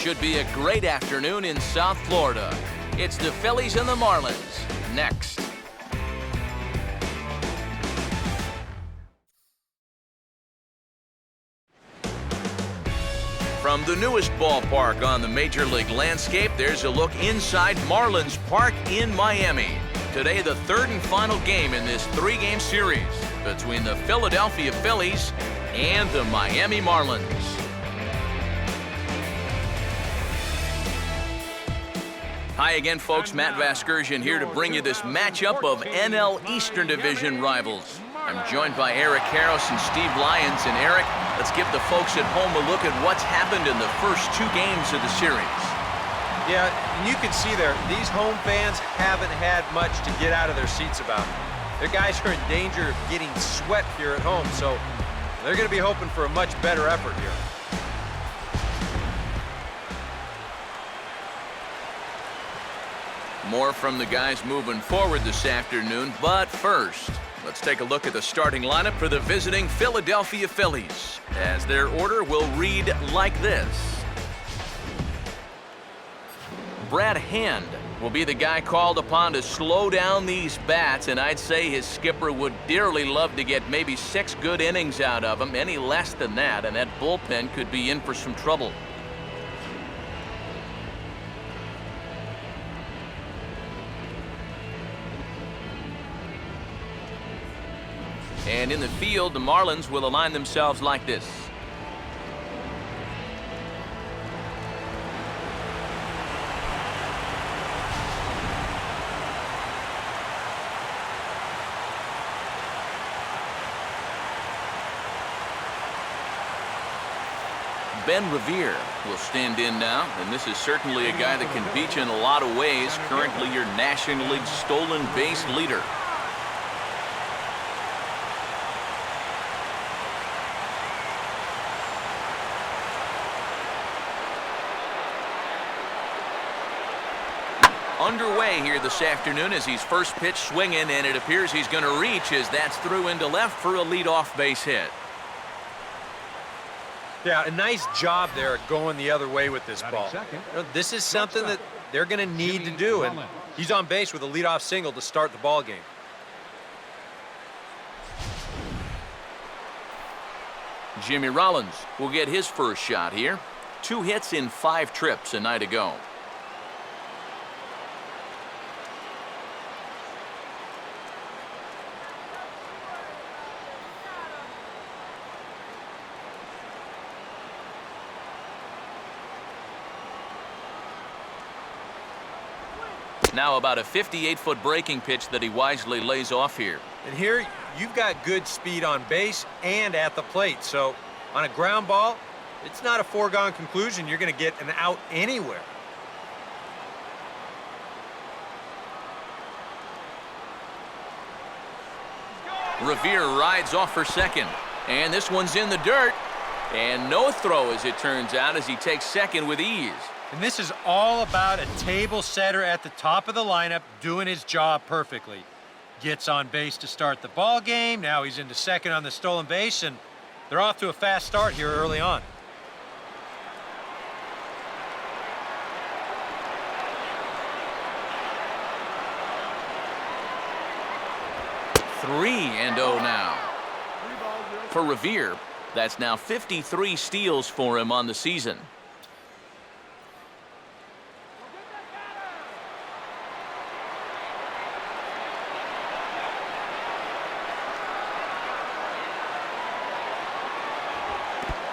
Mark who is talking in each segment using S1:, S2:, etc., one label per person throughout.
S1: should be a great afternoon in South Florida. It's the Phillies and the Marlins next. From the newest ballpark on the Major League landscape, there's a look inside Marlins Park in Miami. Today, the third and final game in this three-game series between the Philadelphia Phillies and the Miami Marlins. Hi again, folks. Matt Vasgersian here to bring you this matchup of NL Eastern Division rivals. I'm joined by Eric Karros and Steve Lyons. And Eric, let's give the folks at home a look at what's happened in the first two games of the series.
S2: Yeah, and you can see there, these home fans haven't had much to get out of their seats about. Their guys are in danger of getting swept here at home, so they're going to be hoping for a much better effort here.
S1: More from the guys moving forward this afternoon, but first, let's take a look at the starting lineup for the visiting Philadelphia Phillies, as their order will read like this. Brad Hand will be the guy called upon to slow down these bats, and I'd say his skipper would dearly love to get maybe 6 good innings out of him. Any less than that, and that bullpen could be in for some trouble. And in the field, the Marlins will align themselves like this. Ben Revere will stand in now, and this is certainly a guy that can beat you in a lot of ways. Currently your National League stolen base leader. Underway here this afternoon as he's first pitch swinging, and it appears he's going to reach as that's through into left for a leadoff base hit.
S2: Yeah, a nice job there going the other way with this ball. This is something that they're going to need to do, and he's on base with a leadoff single to start the ball game.
S1: Jimmy Rollins will get his first shot here. 2 hits in 5 trips a night ago. Now about a 58-foot breaking pitch that he wisely lays off here.
S2: And here you've got good speed on base and at the plate. So on a ground ball, it's not a foregone conclusion you're going to get an out anywhere.
S1: Revere rides off for second. And this one's in the dirt. And no throw, as it turns out, as he takes second with ease.
S2: And this is all about a table setter at the top of the lineup doing his job perfectly. Gets on base to start the ball game. Now he's into second on the stolen base, and they're off to a fast start here early on.
S1: Three and 0 now. For Revere, that's now 53 steals for him on the season.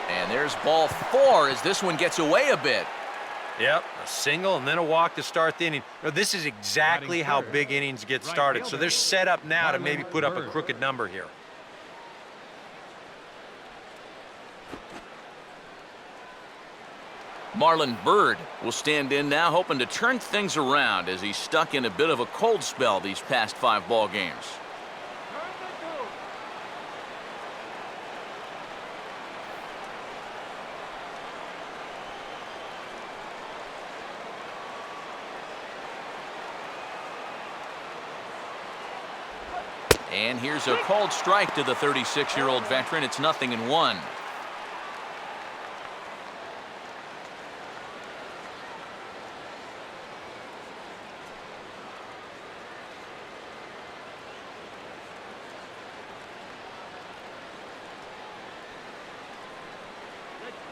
S1: And there's ball 4 as this one gets away a bit.
S2: Yep, a single and then a walk to start the inning. Now, this is exactly how big innings get started. So they're set up now to maybe put up a crooked number here.
S1: Marlon Byrd will stand in now, hoping to turn things around as he's stuck in a bit of a cold spell these past 5 ball games. And here's a called strike to the 36-year-old veteran. It's 0-1.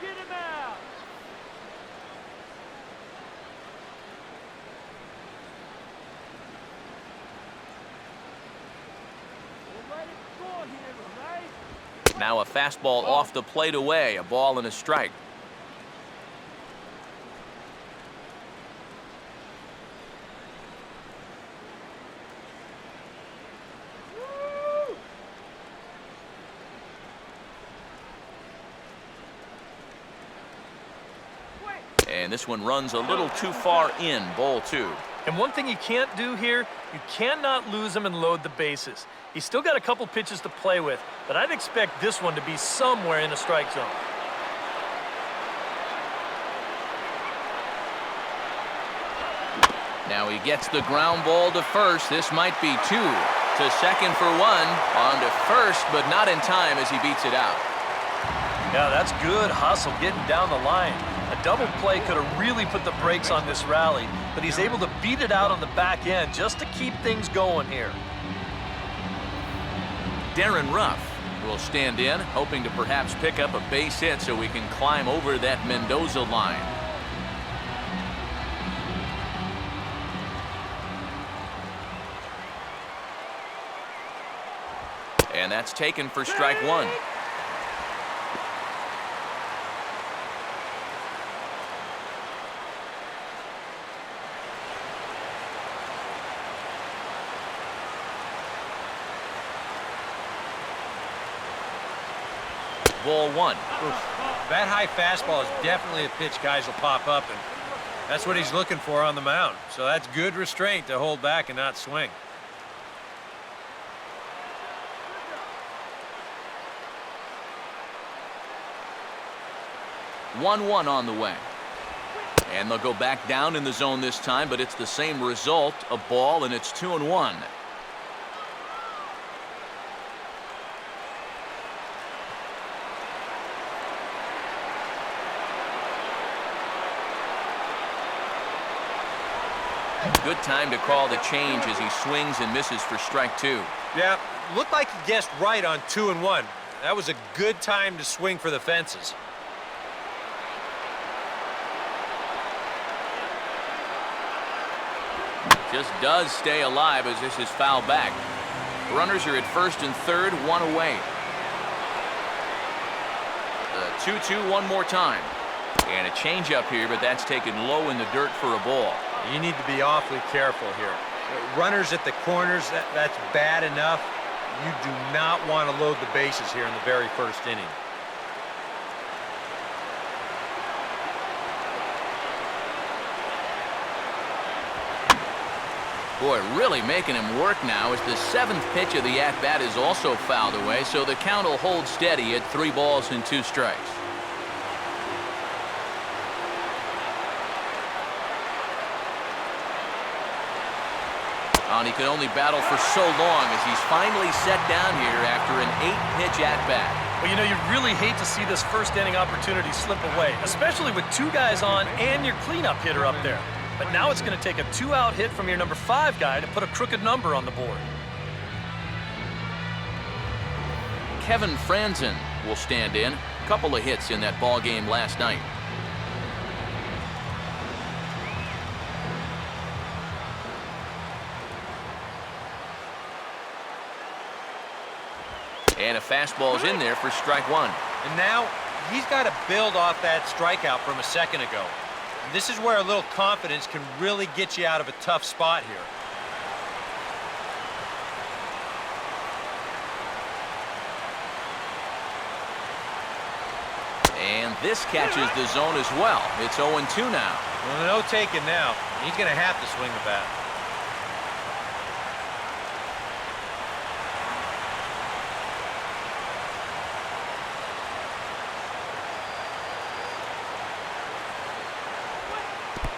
S3: Get him out. We'll let it go here, right?
S1: Now a fastball off the plate away, a ball and a strike. And this one runs a little too far in, ball 2.
S4: And one thing you can't do here, you cannot lose him and load the bases. He's still got a couple pitches to play with, but I'd expect this one to be somewhere in the strike zone.
S1: Now he gets the ground ball to first. This might be 2. To second for 1. On to first, but not in time as he beats it out.
S4: Yeah, that's good hustle getting down the line. A double play could have really put the brakes on this rally, but he's able to beat it out on the back end just to keep things going here.
S1: Darren Ruff will stand in, hoping to perhaps pick up a base hit so we can climb over that Mendoza line. And that's taken for strike 1. Ball 1.
S2: That high fastball is definitely a pitch guys will pop up, and that's what he's looking for on the mound. So that's good restraint to hold back and not swing.
S1: One on the way. And they'll go back down in the zone this time, but it's the same result, a ball, and it's 2-1. Good time to call the change as he swings and misses for strike 2.
S2: Yeah, looked like he guessed right on 2-1. That was a good time to swing for the fences.
S1: Just does stay alive as this is fouled back. Runners are at first and third, 1 away. The 2-2 one more time. And a changeup here, but that's taken low in the dirt for a ball.
S2: You need to be awfully careful here. Runners at the corners, that's bad enough. You do not want to load the bases here in the very first inning.
S1: Boy, really making him work now as the 7th pitch of the at-bat is also fouled away, so the count will hold steady at 3 balls and 2 strikes. And he could only battle for so long as he's finally set down here after an 8-pitch at-bat.
S4: Well, you know, you really hate to see this first inning opportunity slip away, especially with 2 guys on and your cleanup hitter up there. But now it's going to take a 2-out hit from your number 5 guy to put a crooked number on the board.
S1: Kevin Franzen will stand in. Couple of hits in that ball game last night. And a fastball's in there for strike 1.
S2: And now he's got to build off that strikeout from a second ago. This is where a little confidence can really get you out of a tough spot here.
S1: And this catches the zone as well. It's 0-2 now.
S2: Well, no taking now. He's going to have to swing the bat.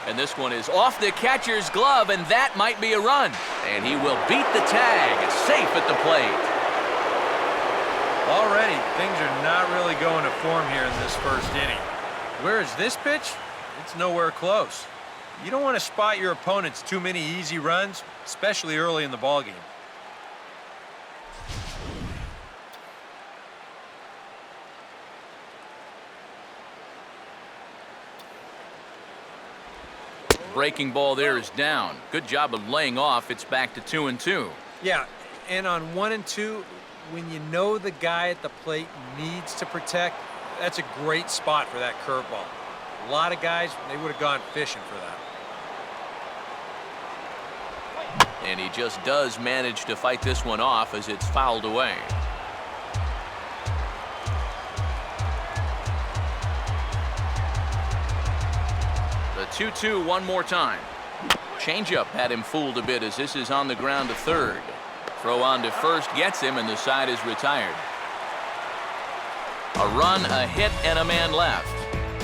S1: And this one is off the catcher's glove, and that might be a run. And he will beat the tag. Safe at the plate.
S2: Already, things are not really going to form here in this first inning. Where is this pitch? It's nowhere close. You don't want to spot your opponents too many easy runs, especially early in the ballgame.
S1: breaking ball there is down. Good job of laying off. It's back to 2-2.
S2: Yeah, and on 1 and 2, when you know the guy at the plate needs to protect, that's a great spot for that curveball. A lot of guys, they would have gone fishing for that.
S1: And he just does manage to fight this one off as it's fouled away. The 2-2 one more time. Changeup had him fooled a bit as this is on the ground to third. Throw on to first gets him, and the side is retired. A run, a hit, and a man left.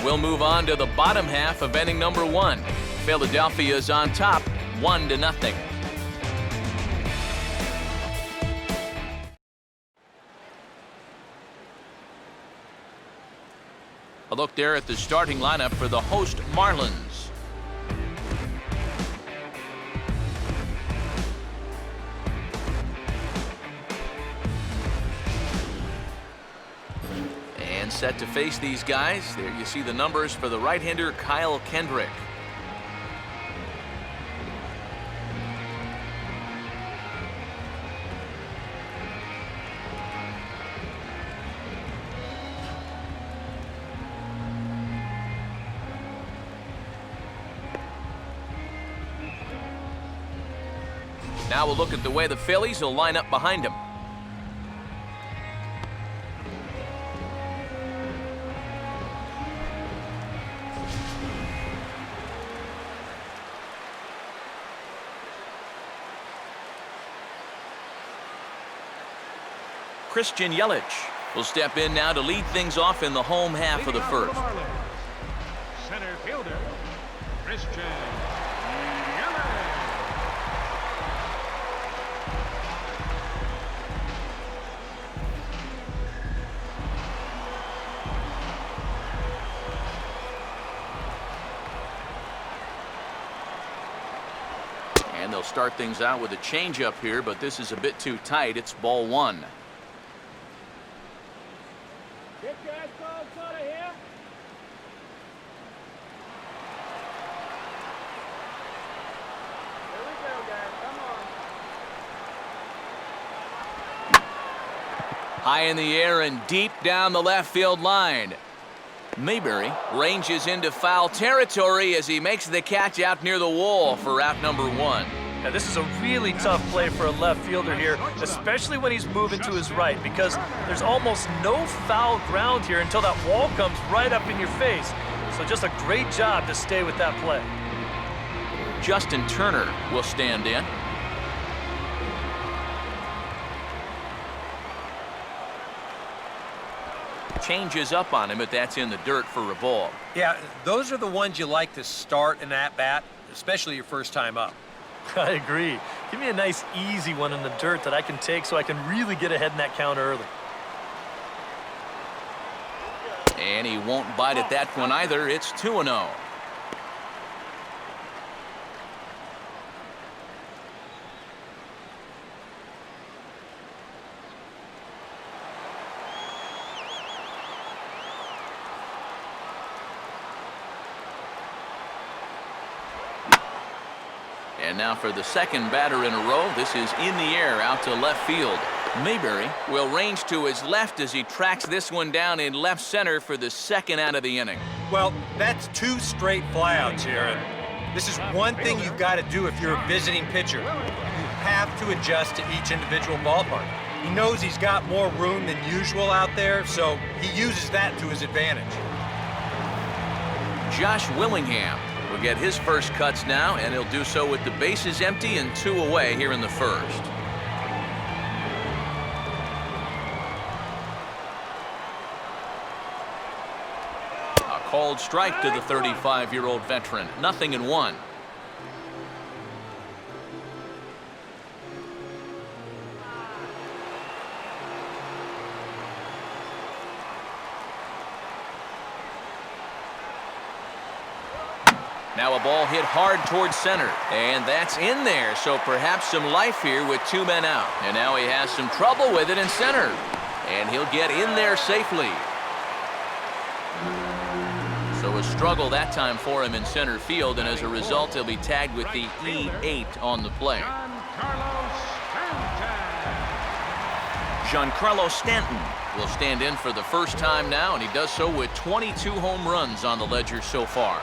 S1: We'll move on to the bottom half of inning number 1. Philadelphia's on top, 1-0. A look there at the starting lineup for the host Marlins. And set to face these guys. There you see the numbers for the right-hander Kyle Kendrick. Now we'll look at the way the Phillies will line up behind him. Christian Yelich will step in now to lead things off in the home half of the first.
S3: Center fielder, Christian Yelich.
S1: And they'll start things out with a changeup here, but this is a bit too tight. It's ball 1.
S3: Get that ball out of here. Here we go, guys. Come on.
S1: High in the air and deep down the left field line. Mayberry ranges into foul territory as he makes the catch out near the wall for out number 1.
S4: Now, this is a really tough play for a left fielder here, especially when he's moving to his right, because there's almost no foul ground here until that wall comes right up in your face. So just a great job to stay with that play.
S1: Justin Turner will stand in. Changes up on him, but that's in the dirt for a ball.
S2: Yeah, those are the ones you like to start an at-bat, especially your first time up.
S4: I agree. Give me a nice, easy one in the dirt that I can take so I can really get ahead in that count early.
S1: And he won't bite at that one either. It's 2-0. And now for the second batter in a row. This is in the air out to left field. Mayberry will range to his left as he tracks this one down in left center for the second out of the inning.
S2: Well, that's 2 straight flyouts here. And this is one thing you've got to do if you're a visiting pitcher. You have to adjust to each individual ballpark. He knows he's got more room than usual out there, so he uses that to his advantage.
S1: Josh Willingham will get his first cuts now, and he'll do so with the bases empty and 2 away here in the first. A called strike to the 35-year-old veteran. 0-1. Now a ball hit hard towards center, and that's in there, so perhaps some life here with 2 men out. And now he has some trouble with it in center, and he'll get in there safely. So a struggle that time for him in center field, and as a result, he'll be tagged with the E8 on the play. Giancarlo Stanton will stand in for the first time now, and he does so with 22 home runs on the ledger so far.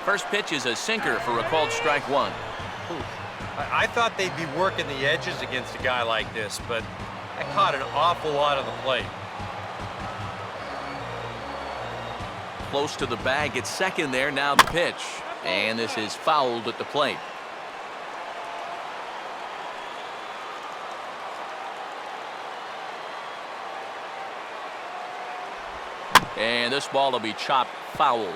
S1: First pitch is a sinker for a called strike one.
S2: I thought they'd be working the edges against a guy like this, but I caught an awful lot of the plate.
S1: Close to the bag at second there. Now the pitch. And this is fouled at the plate. And this ball will be chopped foul.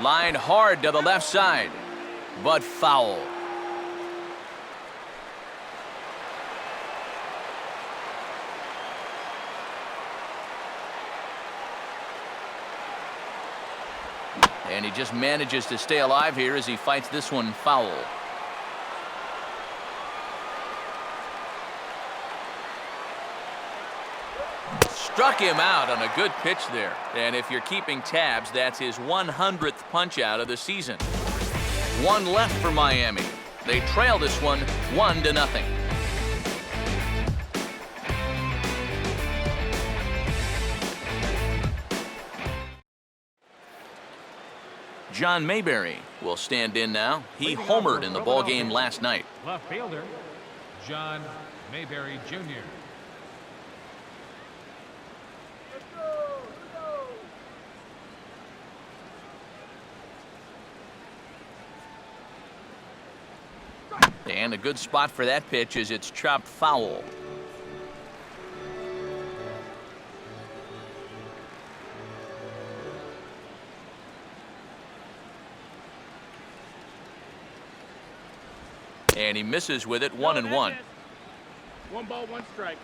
S1: Line hard to the left side, but foul. And he just manages to stay alive here as he fights this one foul. Struck him out on a good pitch there. And if you're keeping tabs, that's his 100th punch out of the season. One left for Miami. They trail this one 1-0. John Mayberry will stand in now. He homered in the ballgame last night.
S5: Left fielder, John Mayberry Jr.
S1: And a good spot for that pitch as it's chopped foul. And he misses with it, 1-1.
S3: 1 ball, 1 strike.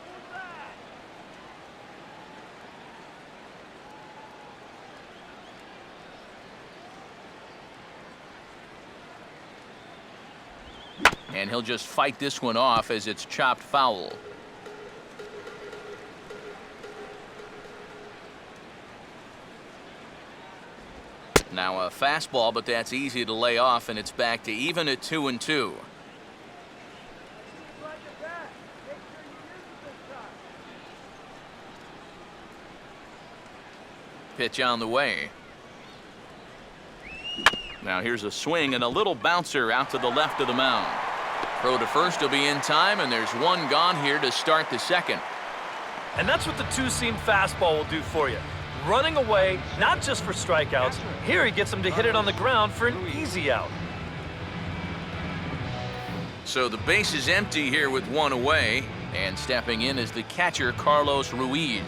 S1: And he'll just fight this one off as it's chopped foul. Now a fastball, but that's easy to lay off, and it's back to even at 2-2. Pitch on the way. Now here's a swing and a little bouncer out to the left of the mound. Throw to first will be in time, and there's one gone here to start the second.
S4: And that's what the two-seam fastball will do for you. Running away, not just for strikeouts. Here he gets him to hit it on the ground for an easy out.
S1: So the base is empty here with one away, and stepping in is the catcher, Carlos Ruiz.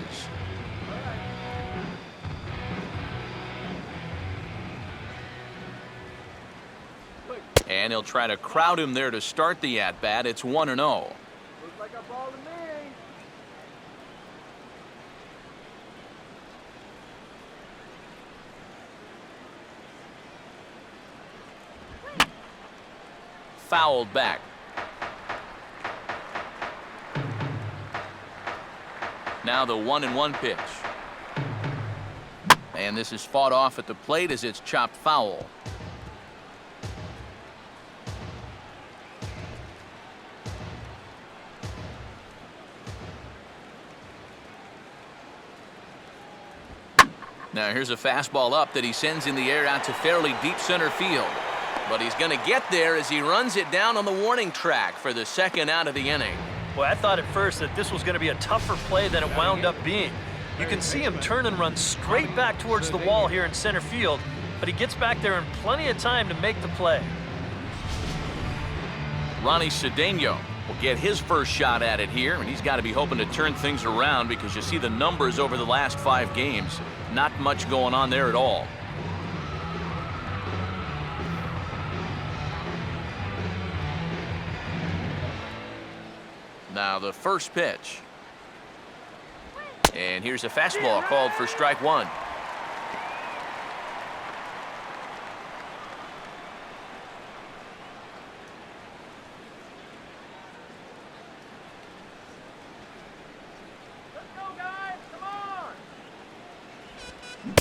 S1: And he'll try to crowd him there to start the at-bat. It's 1-0.
S3: Looks like a ball to me.
S1: Fouled back. Now the 1-1 pitch. And this is fought off at the plate as it's chopped foul. Now here's a fastball up that he sends in the air out to fairly deep center field. But he's going to get there as he runs it down on the warning track for the second out of the inning.
S4: Well, I thought at first that this was going to be a tougher play than it wound up being. You can see him turn and run straight back towards the wall here in center field, but he gets back there in plenty of time to make the play.
S1: Ronnie Cedeno will get his first shot at it here, and he's got to be hoping to turn things around because you see the numbers over the last 5 games. Not much going on there at all. Now the first pitch. And here's a fastball called for strike one.
S3: Let's go, guys. Come on.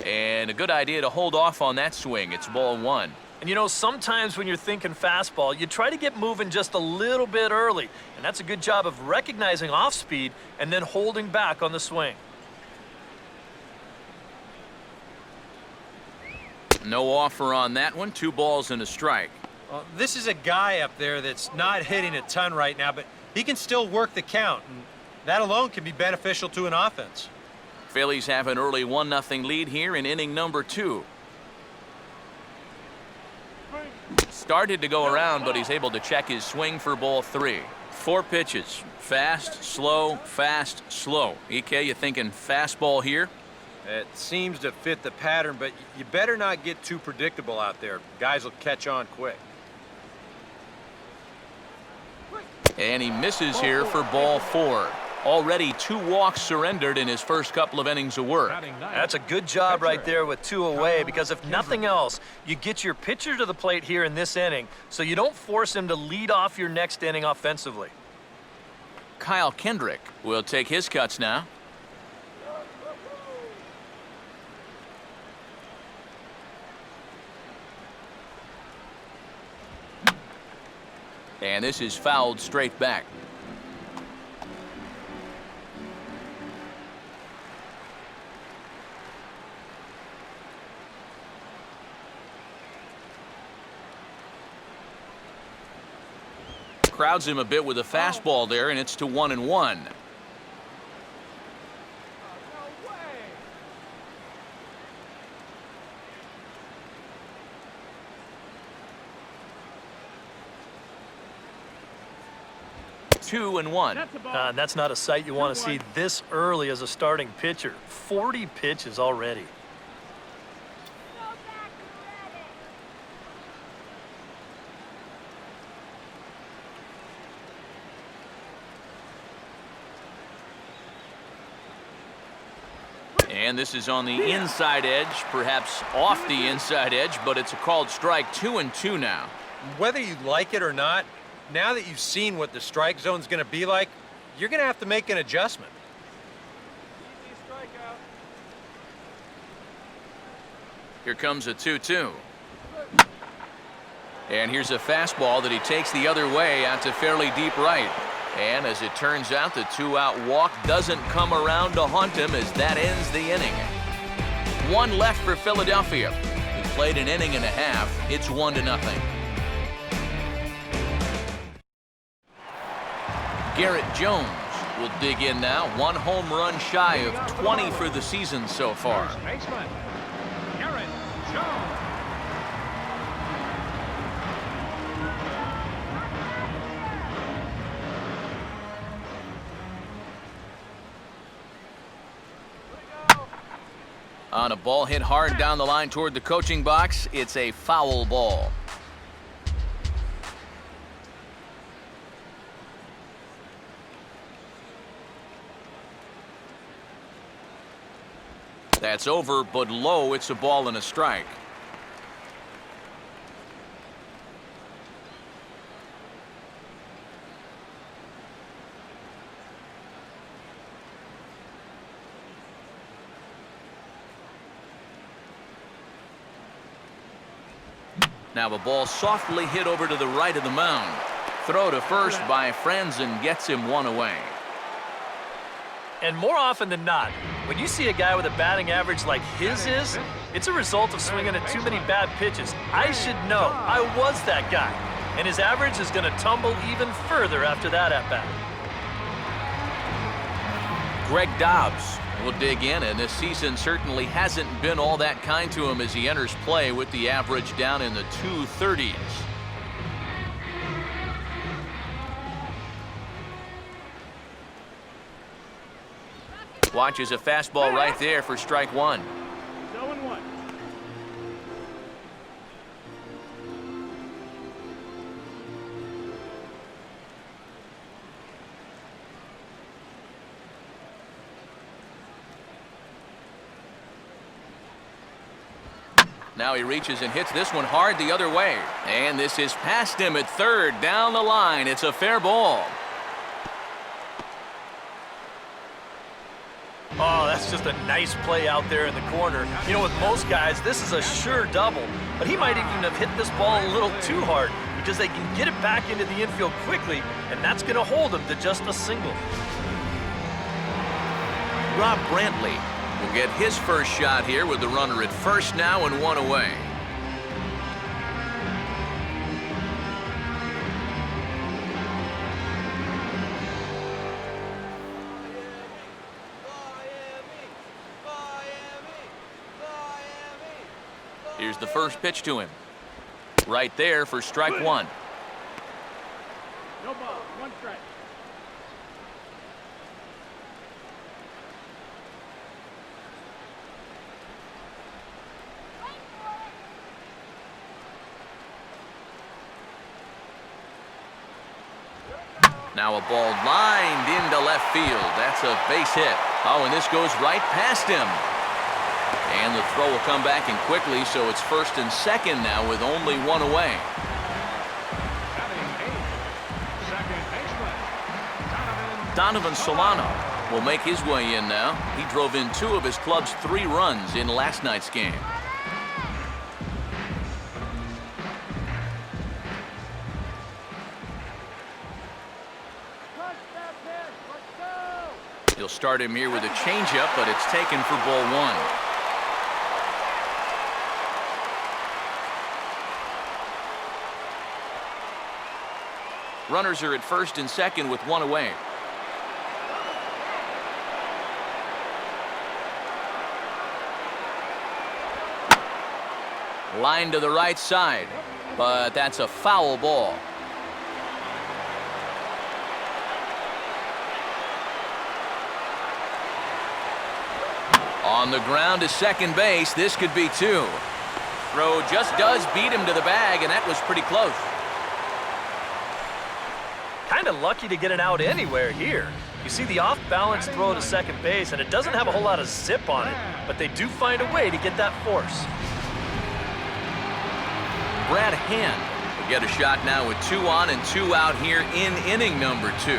S1: And a good idea to hold off on that swing. It's ball one.
S4: And you know, sometimes when you're thinking fastball, you try to get moving just a little bit early. And that's a good job of recognizing off speed and then holding back on the swing.
S1: No offer on that one. 2 balls and a strike.
S2: Well, this is a guy up there that's not hitting a ton right now, but he can still work the count, and that alone can be beneficial to an offense.
S1: Phillies have an early 1-0 lead here in inning number 2. Started to go around, but he's able to check his swing for ball 3. 4 pitches. Fast, slow, fast, slow. EK, you thinking fastball here?
S2: It seems to fit the pattern, but you better not get too predictable out there. Guys will catch on quick.
S1: And he misses here for ball 4. Already 2 walks surrendered in his first couple of innings of work.
S4: That's a good job right there with 2 away, because if nothing else, you get your pitcher to the plate here in this inning so you don't force him to lead off your next inning offensively.
S1: Kyle Kendrick will take his cuts now. And this is fouled straight back. Crowds him a bit with a fastball there, and it's to 1-1.
S3: No way.
S1: 2-1.
S3: That's a ball.
S4: That's not a sight you want to see this early as a starting pitcher. 40 pitches already.
S3: Go back to Reddit.
S1: And this is on the inside edge, perhaps off the inside edge, but it's a called strike. 2-2 now.
S2: Whether you like it or not, now that you've seen what the strike zone's going to be like, you're going to have to make an adjustment.
S3: Easy strikeout.
S1: Here comes a 2-2. And here's a fastball that he takes the other way out to fairly deep right. And as it turns out, the 2-out walk doesn't come around to haunt him as that ends the inning. 1 left for Philadelphia, who played an inning and a half. It's 1-0. Garrett Jones will dig in now. 1 home run shy of 20 for the season so far.
S5: First baseman, Garrett Jones.
S1: On a ball hit hard down the line toward the coaching box, it's a foul ball. That's over, but low. It's a ball and a strike. Now a ball softly hit over to the right of the mound. Throw to first by Franzen gets him 1 away.
S4: And more often than not, when you see a guy with a batting average like his is, it's a result of swinging at too many bad pitches. I should know. I was that guy. And his average is going to tumble even further after that at-bat.
S1: Greg Dobbs will dig in, and this season certainly hasn't been all that kind to him as he enters play with the average down in the 230s. Watches a fastball right there for strike 1.
S3: 0-1.
S1: Now he reaches and hits this one hard the other way. And this is past him at third. Down the line. It's a fair ball.
S4: Oh, that's just a nice play out there in the corner. You know, with most guys, this is a sure double. But he might even have hit this ball a little too hard because they can get it back into the infield quickly, and that's going to hold him to just a single.
S1: Rob Brantley will get his first shot here with the runner at first now and one away. Here's the first pitch to him. Right there for strike one.
S3: No ball, one strike.
S1: Now a ball lined into left field. That's a base hit. Oh, and this goes right past him. And the throw will come back in quickly, so it's first and second now with only one away.
S5: Batting eighth, second baseman,
S1: Donovan Solano will make his way in now. He drove in 2 of his club's 3 runs in last night's game.
S3: Touch that pitch, let's go!
S1: He'll start him here with a changeup, but it's taken for ball 1. Runners are at first and second with 1 away. Line to the right side, but that's a foul ball. On the ground to second base, this could be 2. Throw just does beat him to the bag, and that was pretty close.
S4: Kind of lucky to get an out anywhere here. You see the off-balance throw to second base, and it doesn't have a whole lot of zip on it, but they do find a way to get that force.
S1: Brad Hand will get a shot now with 2 on and 2 out here in inning number 2.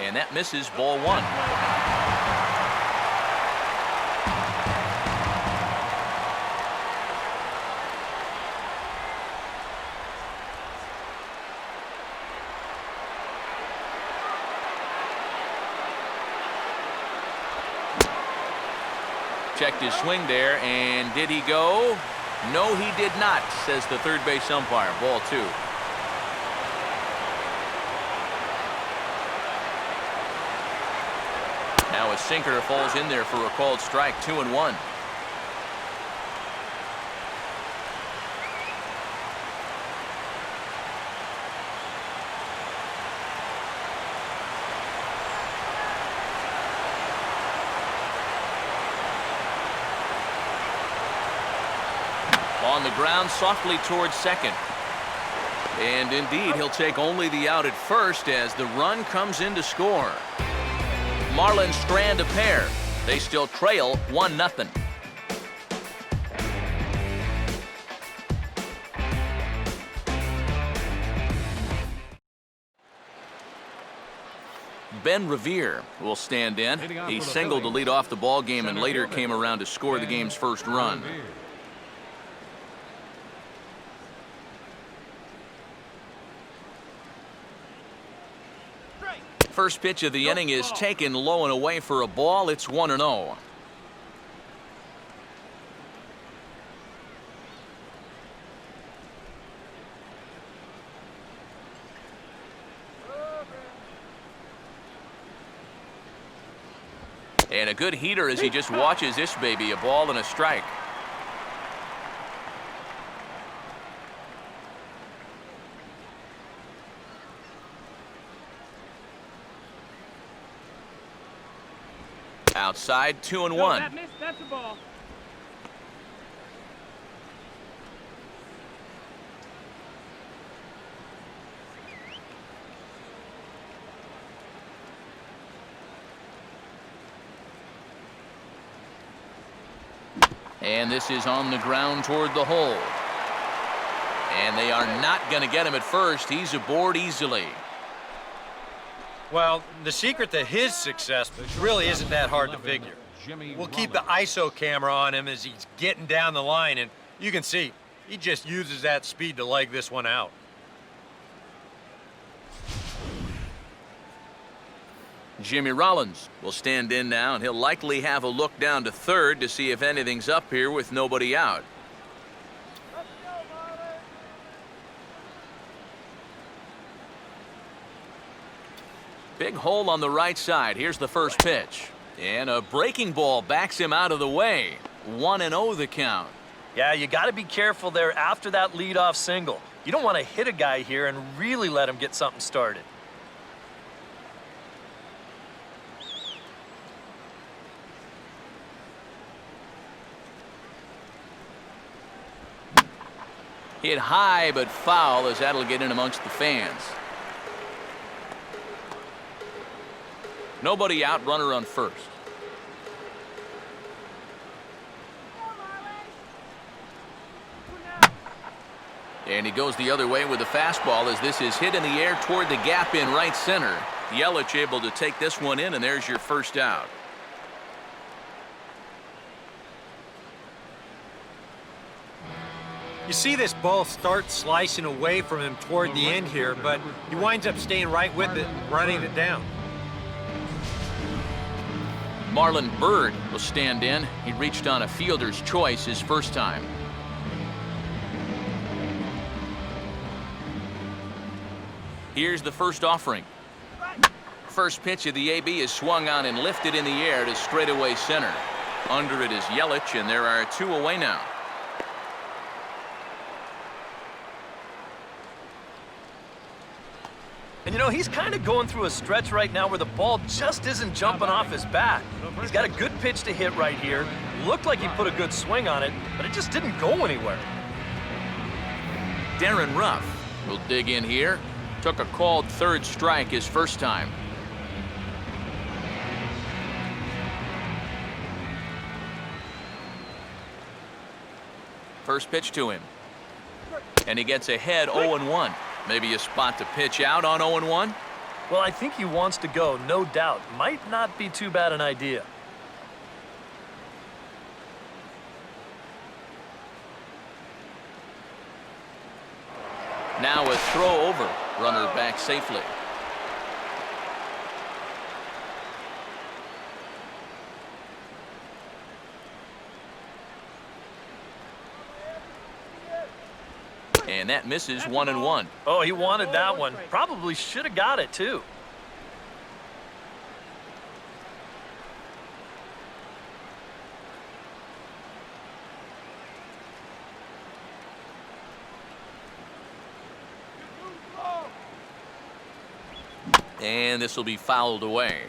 S1: And that misses ball 1. Checked his swing there, and did he go? No, he did not, says the third base umpire. Ball 2. Now a sinker falls in there for a called strike. 2-1. On the ground softly towards second. And indeed, he'll take only the out at first as the run comes in to score. Marlins strand a pair. They still trail 1-0. Ben Revere will stand in. He singled to lead off the ball game and later came around to score the game's first run. First pitch of the inning is taken low and away for a ball. It's 1-0. And a good heater as he just watches this baby. A ball and a strike. Outside, 2-1.
S3: No, that missed, that's a ball.
S1: And this is on the ground toward the hole. And they are not going to get him at first. He's aboard easily.
S2: Well, the secret to his success really isn't that hard to figure. We'll keep the ISO camera on him as he's getting down the line, and you can see he just uses that speed to leg this one out.
S1: Jimmy Rollins will stand in now, and he'll likely have a look down to third to see if anything's up here with nobody out.
S3: Let's go, Marlins.
S1: Big hole on the right side. Here's the first pitch. And a breaking ball backs him out of the way. 1-0 the count.
S4: Yeah, you got to be careful there after that leadoff single. You don't want to hit a guy here and really let him get something started.
S1: Hit high but foul, as that'll get in amongst the fans. Nobody out, runner on first. And he goes the other way with the fastball as this is hit in the air toward the gap in right center. Yelich able to take this one in, and there's your first out.
S2: You see this ball start slicing away from him toward the end here, but he winds up staying right with it, running it down.
S1: Marlon Byrd will stand in. He reached on a fielder's choice his first time. Here's the first offering. First pitch of the AB is swung on and lifted in the air to straightaway center. Under it is Yelich, and there are two away now.
S4: And you know, he's kind of going through a stretch right now where the ball just isn't jumping off his bat. He's got a good pitch to hit right here. Looked like he put a good swing on it, but it just didn't go anywhere.
S1: Darren Ruff will dig in here. Took a called third strike his first time. First pitch to him. And he gets ahead 0-1. Maybe a spot to pitch out on 0-1.
S4: Well, I think he wants to go, no doubt. Might not be too bad an idea.
S1: Now a throw over. Runner back safely. And that misses 1-1.
S4: Oh, he wanted that one. Probably should have got it, too.
S1: And this will be fouled away.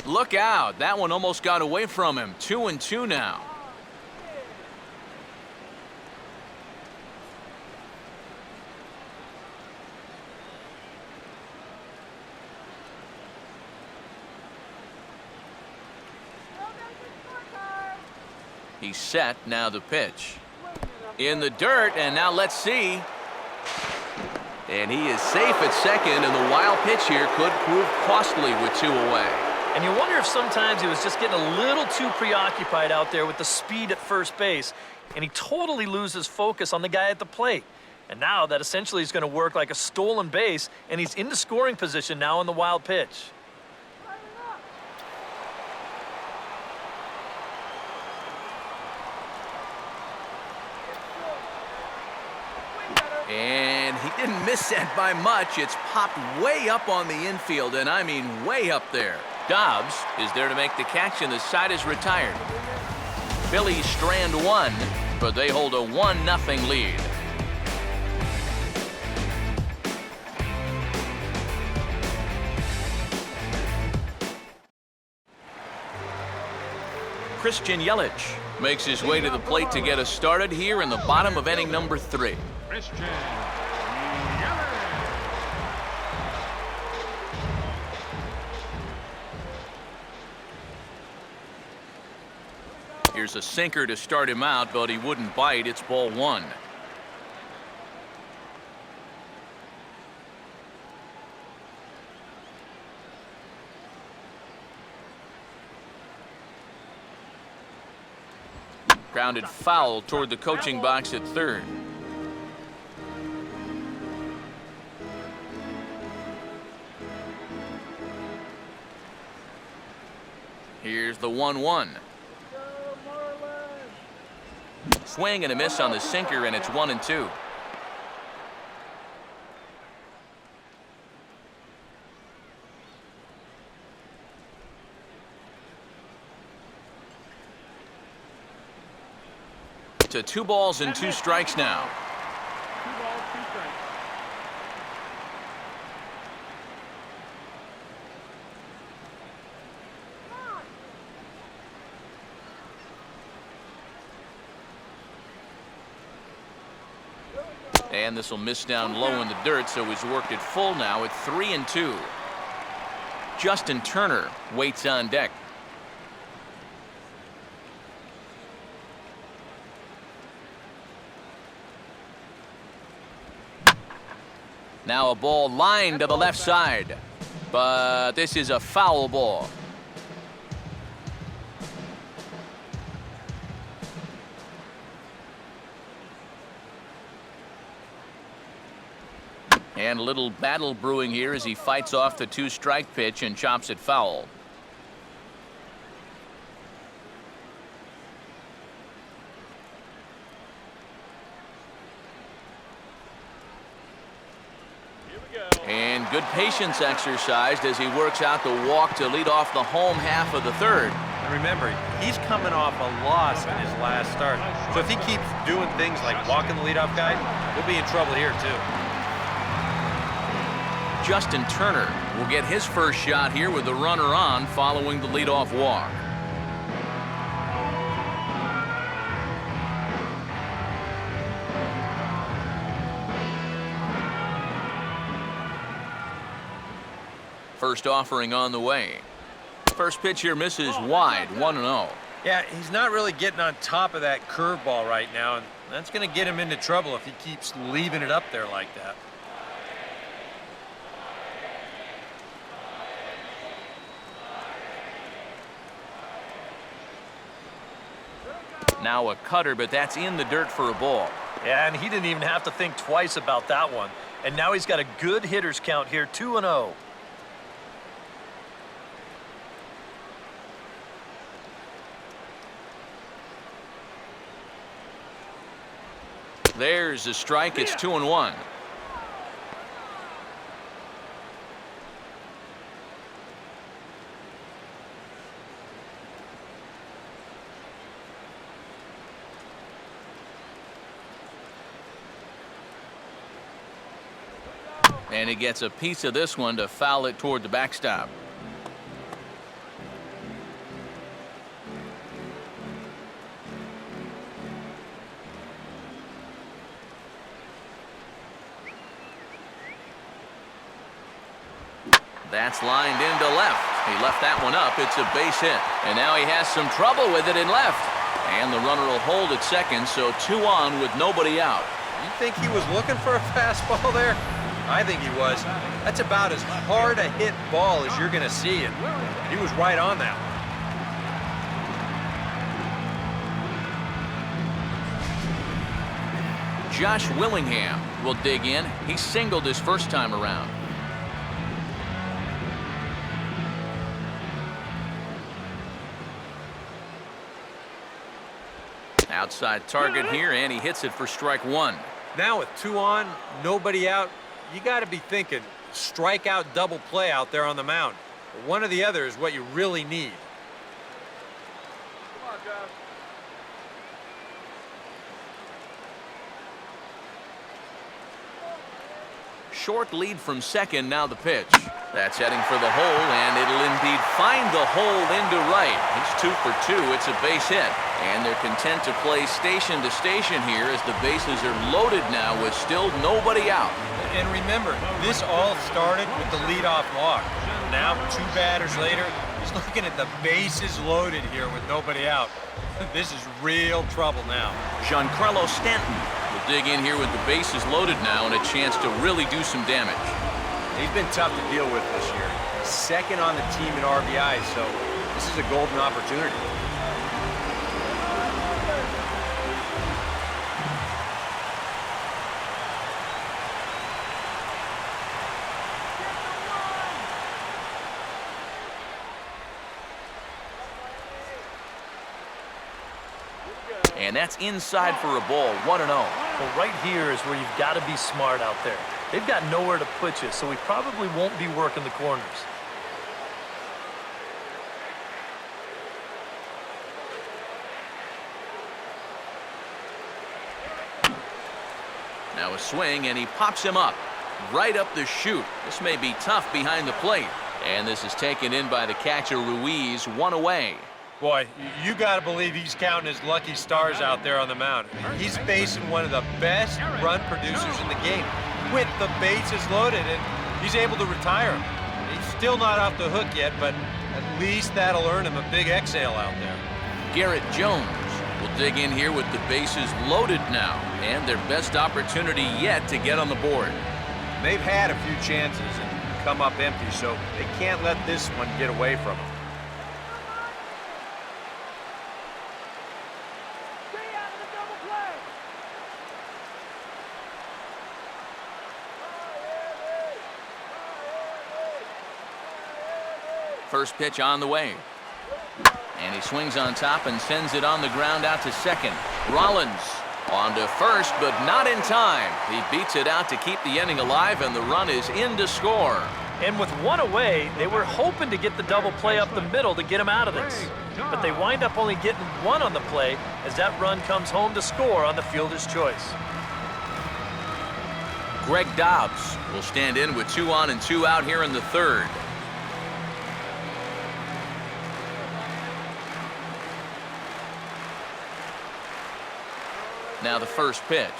S1: Look out. That one almost got away from him. 2-2 now. He's set. Now the pitch. In the dirt, and now let's see. And he is safe at second, and the wild pitch here could prove costly with two away.
S4: And you wonder if sometimes he was just getting a little too preoccupied out there with the speed at first base, and he totally loses focus on the guy at the plate. And now that essentially is going to work like a stolen base, and he's into scoring position now on the wild pitch.
S1: And he didn't miss that by much. It's popped way up on the infield, and I mean way up there. Dobbs is there to make the catch, and the side is retired. Phillies strand one, but they hold a 1-0 lead. Christian Yelich makes his way to the plate to get us started here in the bottom of inning number 3.
S5: Christian
S1: Here's a sinker to start him out, but he wouldn't bite. It's ball one. Grounded foul toward the coaching box at third. Here's the 1-1. Swing and a miss on the sinker, and it's 1-2. To 2 balls and 2 strikes now.
S3: 2 balls, 2 strikes.
S1: And this will miss down low in the dirt, so he's worked it full now at 3-2. Justin Turner waits on deck. Now a ball lined to the left side, but this is a foul ball. And a little battle brewing here as he fights off the 2-strike pitch and chops it foul. And good patience exercised as he works out the walk to lead off the home half of the third.
S2: And remember, he's coming off a loss in his last start. So if he keeps doing things like walking the leadoff guy, we'll be in trouble here too.
S1: Justin Turner will get his first shot here with the runner on following the leadoff walk. First offering on the way. First pitch here misses wide, 1-0.
S2: Yeah, he's not really getting on top of that curveball right now, and that's going to get him into trouble if he keeps leaving it up there like that.
S1: Now a cutter, but that's in the dirt for a ball.
S4: Yeah, and he didn't even have to think twice about that one. And now he's got a good hitters count here, 2-0.
S1: There's a strike. It's 2-1. And he gets a piece of this one to foul it toward the backstop. That's lined into left. He left that one up. It's a base hit. And now he has some trouble with it in left. And the runner will hold at second, so 2 on with nobody out.
S2: You think he was looking for a fastball there? I think he was. That's about as hard a hit ball as you're going to see, and he was right on that one.
S1: Josh Willingham will dig in. He singled his first time around. Outside target here, and he hits it for strike 1.
S2: Now with 2 on, nobody out, you got to be thinking strikeout double play out there on the mound. One or the other is what you really need.
S3: Come on, Josh.
S1: Short lead from second, now the pitch. That's heading for the hole, and it'll indeed find the hole into right. He's 2 for 2. It's a base hit. And they're content to play station to station here as the bases are loaded now with still nobody out.
S2: And remember, this all started with the leadoff walk. Now, 2 batters later, He's looking at the bases loaded here with nobody out. This is real trouble now.
S1: Giancarlo Stanton will dig in here with the bases loaded now and a chance to really do some damage.
S6: He's been tough to deal with this year. He's second on the team in RBIs, so this is a golden opportunity.
S1: And that's inside for a ball, 1-0.
S4: Well, right here is where you've got to be smart out there. They've got nowhere to put you, so we probably won't be working the corners.
S1: Now a swing, and he pops him up. Right up the chute. This may be tough behind the plate. And this is taken in by the catcher, Ruiz, 1 away.
S2: Boy, you got to believe he's counting his lucky stars out there on the mound. He's facing one of the best run producers in the game with the bases loaded, and he's able to retire him. He's still not off the hook yet, but at least that'll earn him a big exhale out there.
S1: Garrett Jones will dig in here with the bases loaded now, and their best opportunity yet to get on the board.
S6: They've had a few chances and come up empty, so they can't let this one get away from them.
S3: Stay out of the double play.
S1: First pitch on the way. And he swings on top and sends it on the ground out to second. Rollins on to first, but not in time. He beats it out to keep the inning alive, and the run is in to score.
S4: And with 1 away, they were hoping to get the double play up the middle to get him out of this. But they wind up only getting 1 on the play as that run comes home to score on the fielder's choice.
S1: Greg Dobbs will stand in with 2 on and 2 out here in the third. Now the first pitch.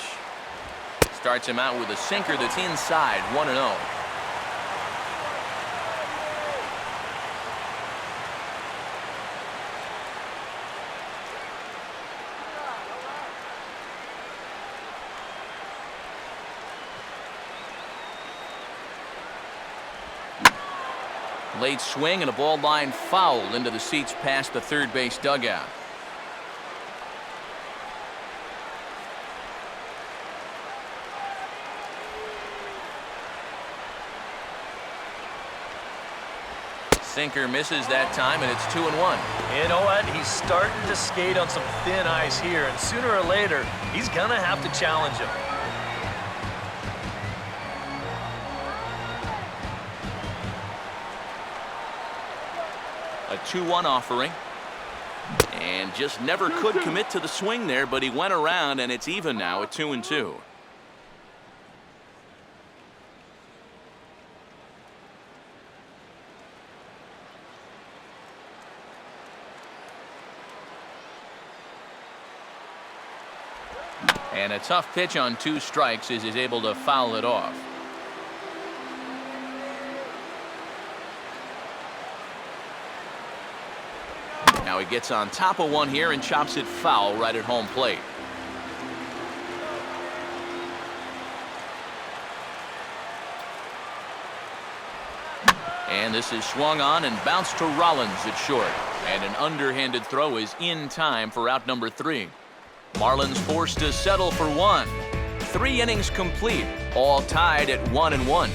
S1: Starts him out with a sinker that's inside, 1-0. Late swing and a ball line foul into the seats past the third base dugout. Sinker misses that time, and it's 2-1.
S4: You know what? He's starting to skate on some thin ice here, and sooner or later, he's going to have to challenge him.
S1: A 2-1 offering. And just never could commit to the swing there, but he went around, and it's even now at 2-2. And a tough pitch on 2 strikes as he's able to foul it off. Now he gets on top of one here and chops it foul right at home plate. And this is swung on and bounced to Rollins at short. And an underhanded throw is in time for out number 3. Marlins forced to settle for 1. 3 innings complete, all tied at 1-1.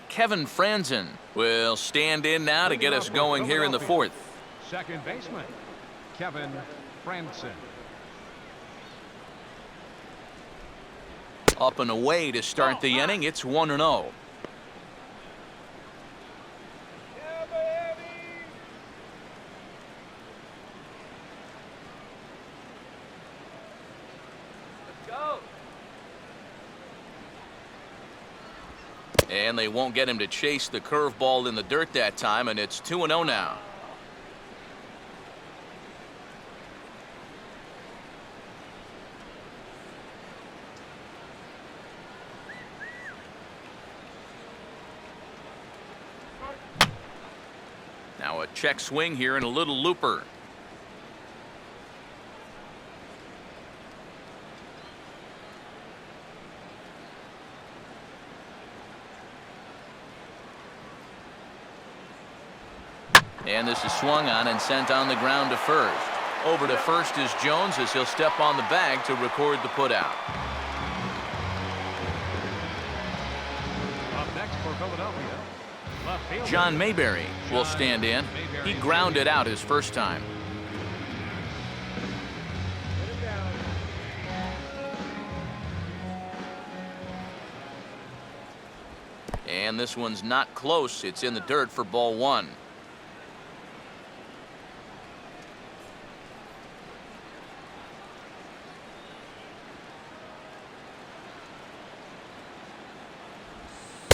S1: Kevin Franzen will stand in now to get us going here in the 4th.
S5: Second baseman, Kevin Franzen.
S1: Up and away to start the inning, it's 1-0. And they won't get him to chase the curveball in the dirt that time, and it's 2-0 now. Now a check swing here and a little looper. And this is swung on and sent on the ground to first. Over to first is Jones as he'll step on the bag to record the putout.
S5: Up next for Philadelphia, left fielder
S1: John Mayberry will
S5: John
S1: stand in. He
S5: Mayberry.
S1: grounded out his first time. And this one's not close. It's in the dirt for ball one.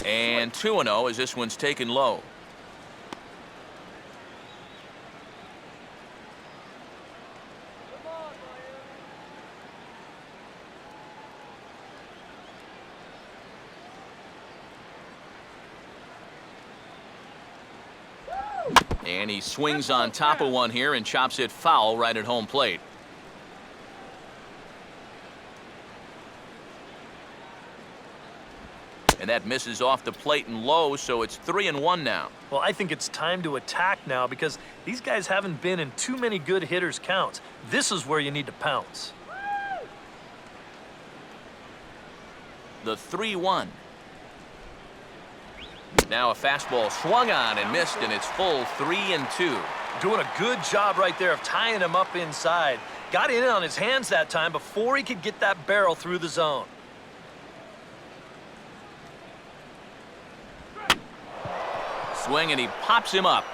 S1: And 2-0 as this one's taken low. And he swings on top of one here and chops it foul right at home plate. And that misses off the plate and low, so it's 3-1 now.
S4: Well, I think it's time to attack now because these guys haven't been in too many good hitters' counts. This is where you need to pounce.
S1: The 3-1. Now a fastball swung on and missed, and it's full 3-2.
S4: Doing a good job right there of tying him up inside. Got in on his hands that time before he could get that barrel through the zone.
S1: Swing, and he pops him up.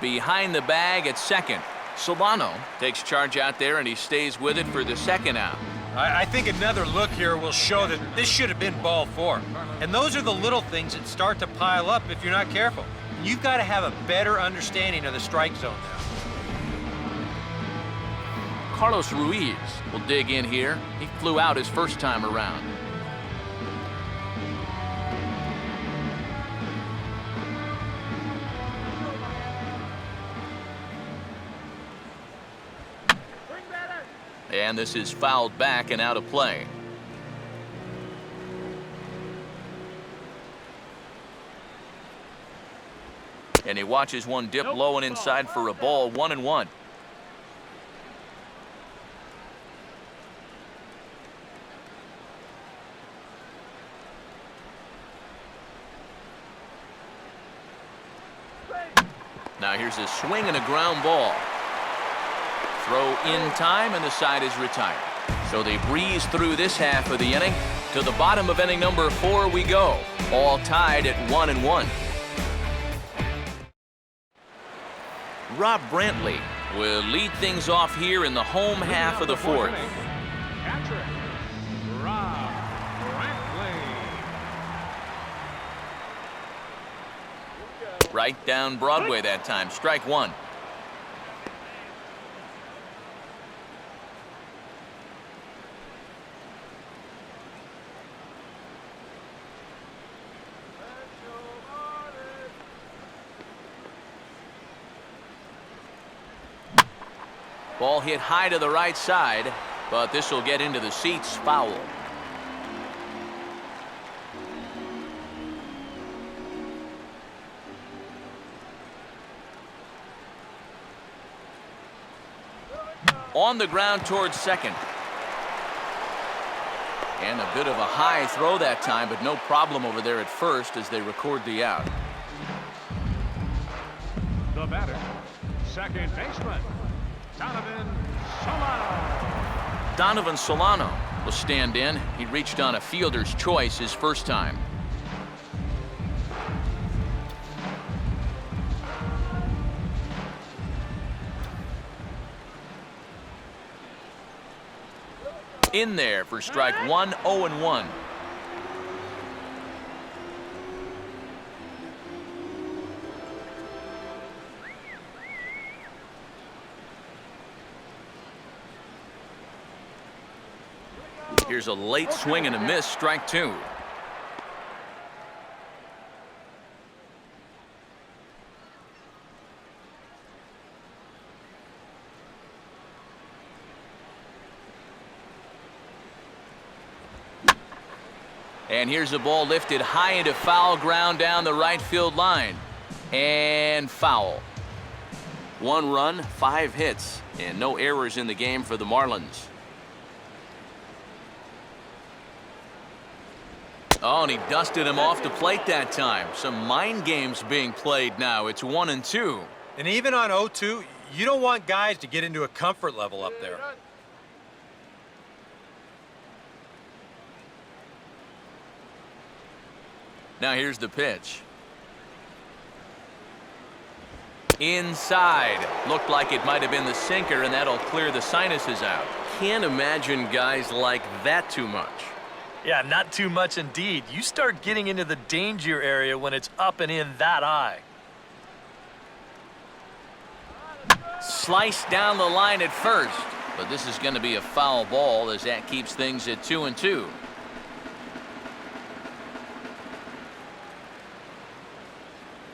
S1: Behind the bag at second. Solano takes charge out there, and he stays with it for the second out.
S2: I think another look here will show that this should have been ball four. And those are the little things that start to pile up if you're not careful. You've got to have a better understanding of the strike zone now.
S1: Carlos Ruiz will dig in here. He flew out his first time around. And this is fouled back and out of play. And he watches one dip low and inside for a ball, 1-1. Now here's a swing and a ground ball. Throw in time, and the side is retired. So they breeze through this half of the inning. To the bottom of inning number 4 we go. All tied at 1-1. Rob Brantley will lead things off here in the home half of the fourth.
S5: Catcher, Rob Brantley.
S1: Right down Broadway that time. Strike one. Ball hit high to the right side, but this will get into the seats, foul. On the ground towards second. And a bit of a high throw that time, but no problem over there at first as they record the out.
S5: The batter, second baseman,
S1: Donovan Solano will stand in. He reached on a fielder's choice his first time. In there for strike one, 0-1. Here's a late swing and a miss, strike two. And here's a ball lifted high into foul ground down the right field line. And foul. 1 run, 5 hits, and no errors in the game for the Marlins. Oh, and he dusted him off the plate that time. Some mind games being played now. It's 1-2.
S2: And even on 0-2, you don't want guys to get into a comfort level up there.
S1: Now here's the pitch. Inside. Looked like it might have been the sinker, and that'll clear the sinuses out. Can't imagine guys like that too much.
S4: Yeah, not too much indeed. You start getting into the danger area when it's up and in that high.
S1: Sliced down the line at first, but this is going to be a foul ball as that keeps things at 2-2.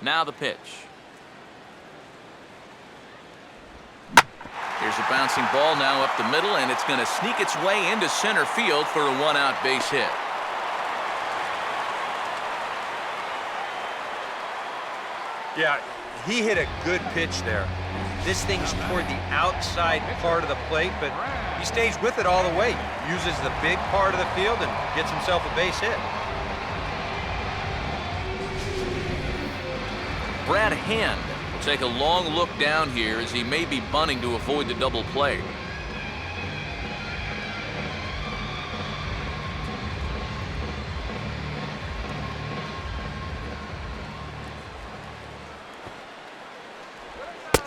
S1: Now the pitch. Here's a bouncing ball now up the middle, and it's going to sneak its way into center field for a 1-out base hit.
S2: Yeah, he hit a good pitch there. This thing's toward the outside part of the plate, but he stays with it all the way. Uses the big part of the field and gets himself a base hit.
S1: Brad Hand will take a long look down here as he may be bunting to avoid the double play.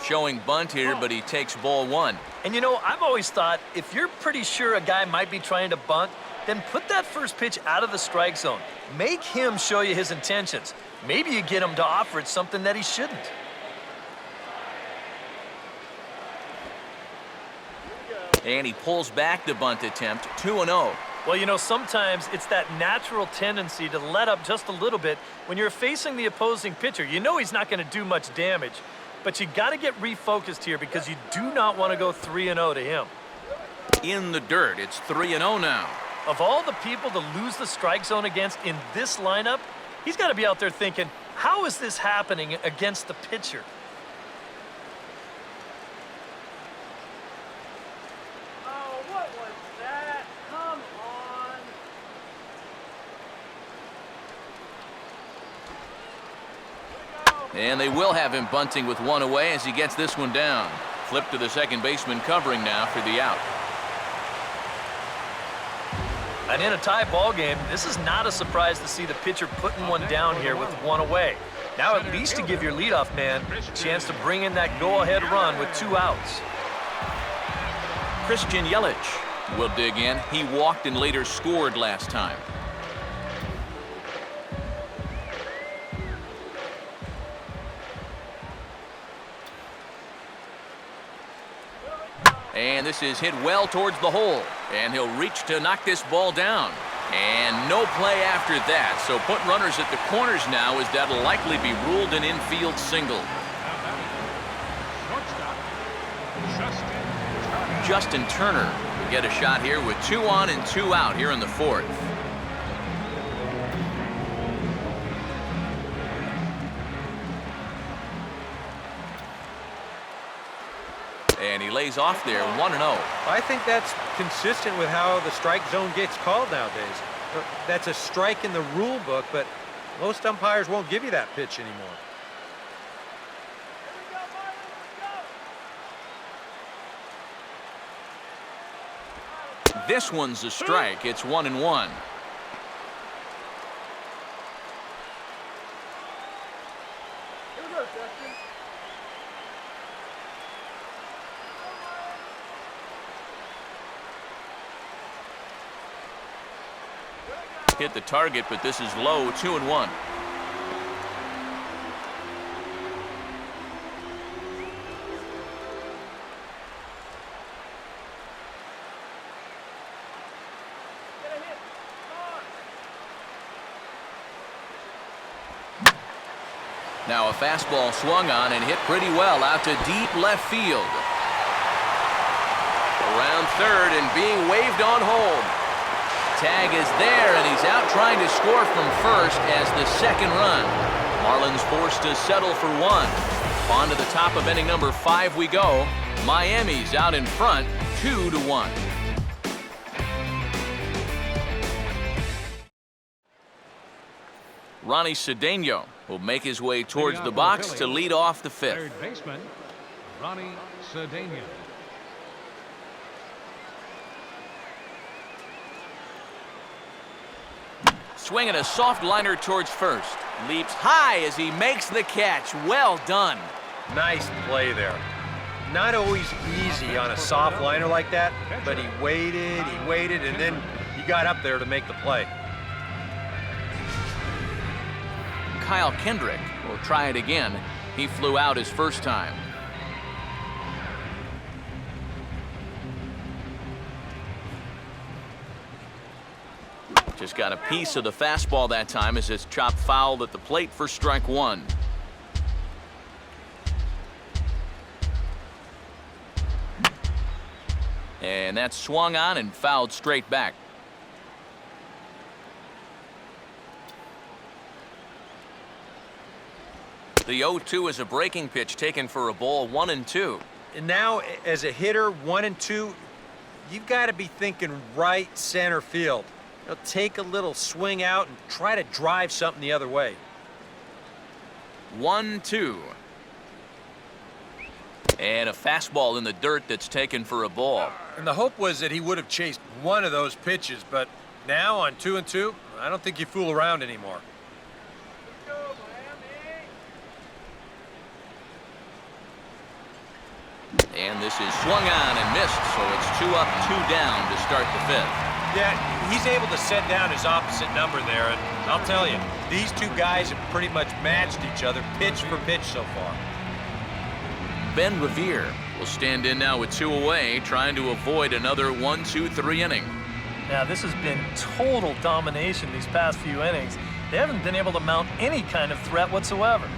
S1: Showing bunt here, but he takes ball 1.
S4: And you know, I've always thought if you're pretty sure a guy might be trying to bunt, then put that first pitch out of the strike zone. Make him show you his intentions. Maybe you get him to offer it something that he shouldn't.
S1: And he pulls back the bunt attempt, 2-0.
S4: Well, you know, sometimes it's that natural tendency to let up just a little bit when you're facing the opposing pitcher. You know he's not going to do much damage, but you got to get refocused here because you do not want to go 3-0 to him.
S1: In the dirt, it's 3-0 now.
S4: Of all the people to lose the strike zone against in this lineup, he's got to be out there thinking, how is this happening against the pitcher?
S3: Oh, what was that? Come on.
S1: And they will have him bunting with 1 away as he gets this one down. Flip to the second baseman covering now for the out.
S4: And in a tie ball game, this is not a surprise to see the pitcher putting one down here with 1 away. Now at least to give your leadoff man a chance to bring in that go-ahead run with 2 outs.
S1: Christian Yelich will dig in. He walked and later scored last time. And this is hit well towards the hole. And he'll reach to knock this ball down. And no play after that. So put runners at the corners now as that'll likely be ruled an infield single. Justin Turner will get a shot here with 2 on and 2 out here in the 4th. And he lays off there, 1-0.
S2: I think that's consistent with how the strike zone gets called nowadays. That's a strike in the rule book, but most umpires won't give you that pitch anymore.
S1: This one's a strike. It's 1-1.
S3: Here we go, Justin.
S1: Hit the target, but this is low, 2-1. Now a fastball swung on and hit pretty well out to deep left field. Around third and being waved on home. tag is there, and he's out trying to score from first as the second run. Marlins forced to settle for one. On to the top of inning number 5 we go. Miami's out in front, 2-1. Ronnie Cedeno will make his way towards the box to lead off the 5th.
S5: Third baseman, Ronnie Cedeno.
S1: Swinging a soft liner towards first. Leaps high as he makes the catch. Well done.
S6: Nice play there. Not always easy on a soft liner like that, but he waited, and then he got up there to make the play.
S1: Kyle Kendrick will try it again. He flew out his first time. Just got a piece of the fastball that time as it's chopped foul at the plate for strike 1. And that's swung on and fouled straight back. The 0-2 is a breaking pitch taken for a ball, 1-2.
S6: And now, as a hitter, 1 and 2, you've got to be thinking right center field. Take a little swing out and try to drive something the other way.
S1: 1-2. And a fastball in the dirt that's taken for a ball.
S2: And the hope was that he would have chased one of those pitches, but now on 2-2, I don't think you fool around anymore.
S1: And this is swung on and missed, so it's 2 up, 2 down to start the 5th.
S2: Yeah, he's able to set down his opposite number there, and I'll tell you, these two guys have pretty much matched each other pitch for pitch so far.
S1: Ben Revere will stand in now with 2 away, trying to avoid another 1-2-3 inning.
S4: Now, this has been total domination these past few innings. They haven't been able to mount any kind of threat whatsoever.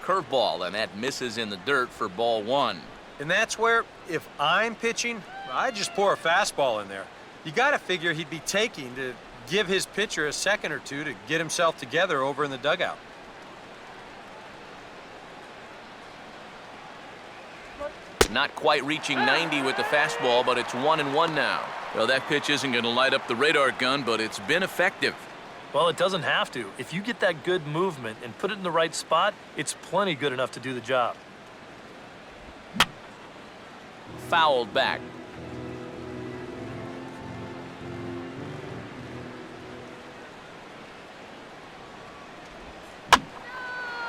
S1: Curveball, and that misses in the dirt for ball 1.
S2: And that's where, if I'm pitching, I just pour a fastball in there. You got to figure he'd be taking to give his pitcher a second or two to get himself together over in the dugout.
S1: Not quite reaching 90 with the fastball, but it's 1-1 now. Well, that pitch isn't going to light up the radar gun, but it's been effective.
S4: Well, it doesn't have to. If you get that good movement and put it in the right spot, it's plenty good enough to do the job.
S1: Fouled back.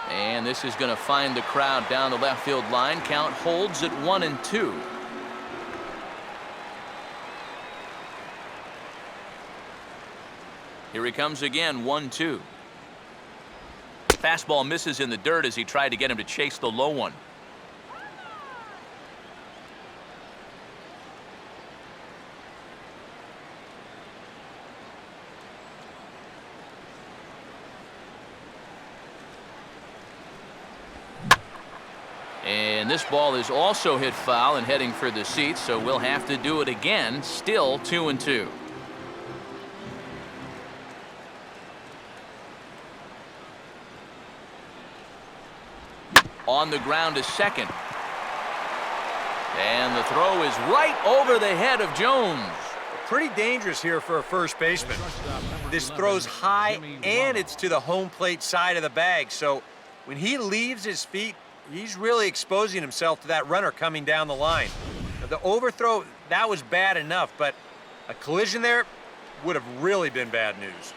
S1: And this is going to find the crowd down the left field line. Count holds at 1-2. Here he comes again, 1-2. Fastball misses in the dirt as he tried to get him to chase the low one. And this ball is also hit foul and heading for the seats, so we'll have to do it again. Still 2-2. On the ground is second. And the throw is right over the head of Jones.
S2: Pretty dangerous here for a first baseman. This throw's high, and it's to the home plate side of the bag. So when he leaves his feet, he's really exposing himself to that runner coming down the line. Now, the overthrow, that was bad enough, but a collision there would have really been bad news.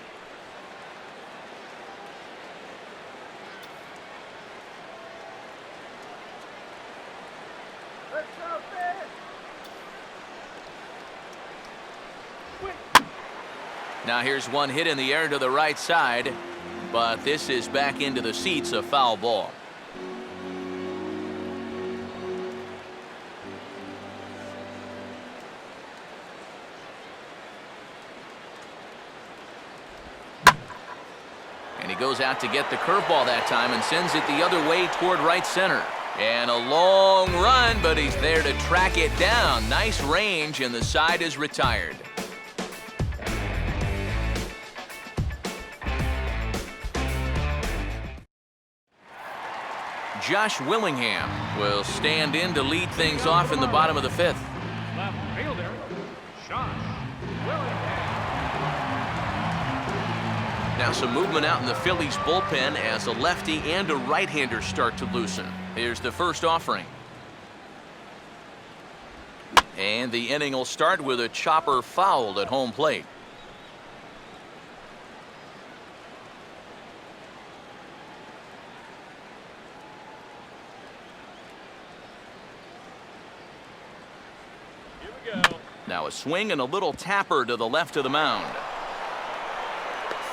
S1: Now here's one hit in the air to the right side, but this is back into the seats, a foul ball. And he goes out to get the curveball that time and sends it the other way toward right center. And a long run, but he's there to track it down. Nice range, and the side is retired. Josh Willingham will stand in to lead things off in the bottom of the 5th.
S5: Left fielder, Josh Willingham.
S1: Now some movement out in the Phillies bullpen as a lefty and a right-hander start to loosen. Here's the first offering. And the inning will start with a chopper fouled at home plate. Now a swing and a little tapper to the left of the mound.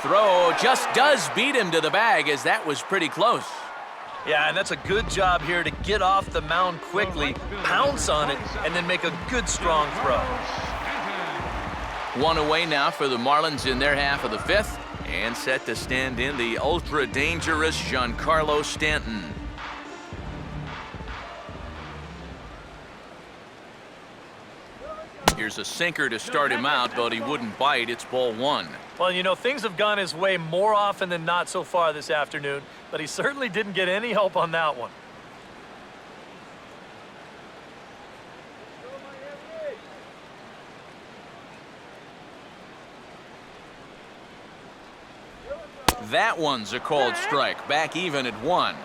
S1: Throw just does beat him to the bag, as that was pretty close.
S4: Yeah, and that's a good job here to get off the mound quickly, pounce on it, and then make a good, strong throw.
S1: One away now for the Marlins in their half of the 5th, and set to stand in the ultra-dangerous Giancarlo Stanton. Here's a sinker to start him out, but he wouldn't bite. It's ball 1.
S4: Well, you know, things have gone his way more often than not so far this afternoon, but he certainly didn't get any help on that one.
S1: That one's a called strike. Back even at 1.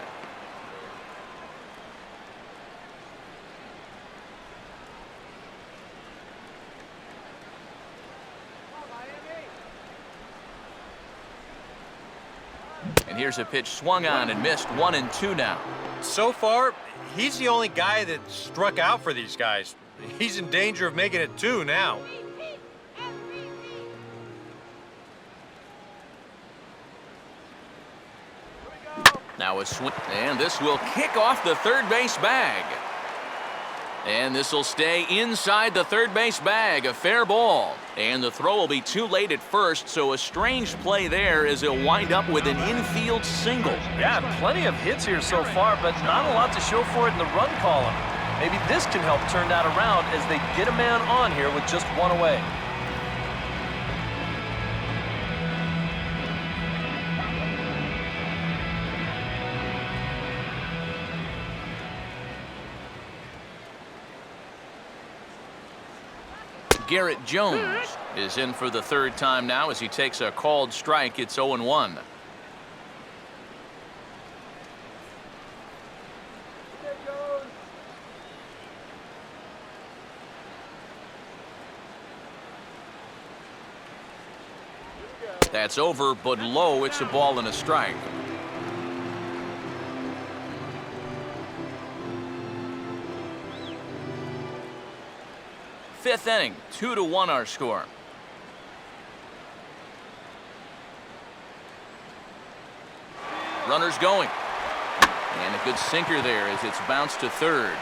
S1: And here's a pitch swung on and missed. 1-2 now.
S6: So far, he's the only guy that struck out for these guys. He's in danger of making it 2 now.
S1: Now a swing, and this will kick off the third base bag. And this will stay inside the third base bag. A fair ball. And the throw will be too late at first, so a strange play there as he'll wind up with an infield single.
S4: Yeah, plenty of hits here so far, but not a lot to show for it in the run column. Maybe this can help turn that around as they get a man on here with just 1 away.
S1: Garrett Jones is in for the 3rd time now as he takes a called strike. It's 0-1. That's over, but low. It's a ball and a strike. Fifth inning, 2-1 our score. Runners going. And a good sinker there as it's bounced to 3rd.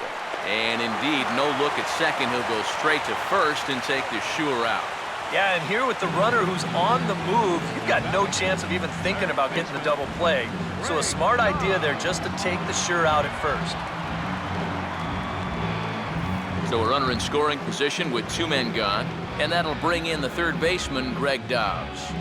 S1: And indeed, no look at 2nd. He'll go straight to 1st and take the sure out.
S4: Yeah, and here with the runner who's on the move, you've got no chance of even thinking about getting the double play. So a smart idea there just to take the sure out at 1st.
S1: So a runner in scoring position with 2 men gone, and that'll bring in the 3rd baseman, Greg Dobbs.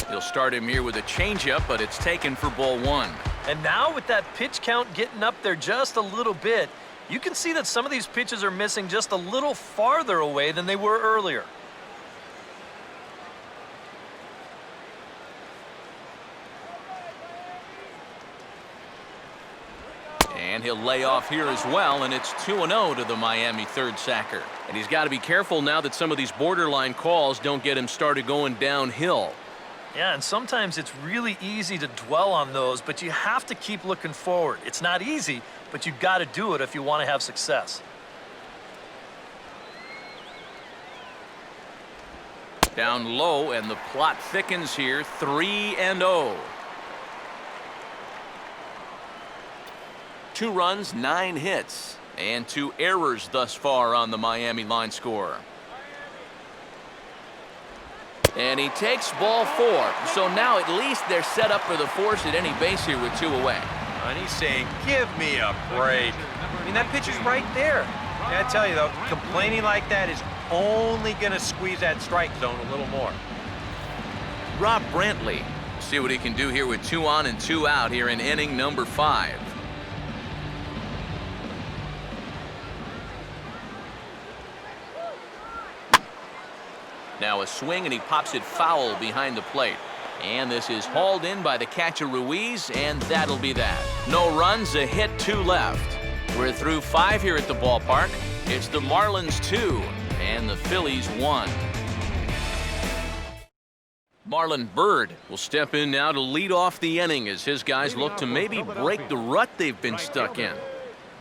S1: He'll start him here with a changeup, but it's taken for ball 1.
S4: And now with that pitch count getting up there just a little bit, you can see that some of these pitches are missing just a little farther away than they were earlier.
S1: And he'll lay off here as well, and it's 2-0 to the Miami 3rd sacker. And he's got to be careful now that some of these borderline calls don't get him started going downhill.
S4: Yeah, and sometimes it's really easy to dwell on those, but you have to keep looking forward. It's not easy, but you've got to do it if you want to have success.
S1: Down low, and the plot thickens here, 3-0. 2 runs, 9 hits. And 2 errors thus far on the Miami line score. And he takes ball 4. So now at least they're set up for the force at any base here with 2 away.
S6: And he's saying, give me a break. I mean, that pitch is right there. I tell you, though, complaining like that is only going to squeeze that strike zone a little more.
S1: Rob Brantley. See what he can do here with 2 on and 2 out here in inning number 5. Now a swing, and he pops it foul behind the plate. And this is hauled in by the catcher Ruiz, and that'll be that. No runs, a hit, 2 left. We're through 5 here at the ballpark. It's the Marlins 2 and the Phillies 1. Marlon Byrd will step in now to lead off the inning as his guys look to maybe break the rut they've been stuck in.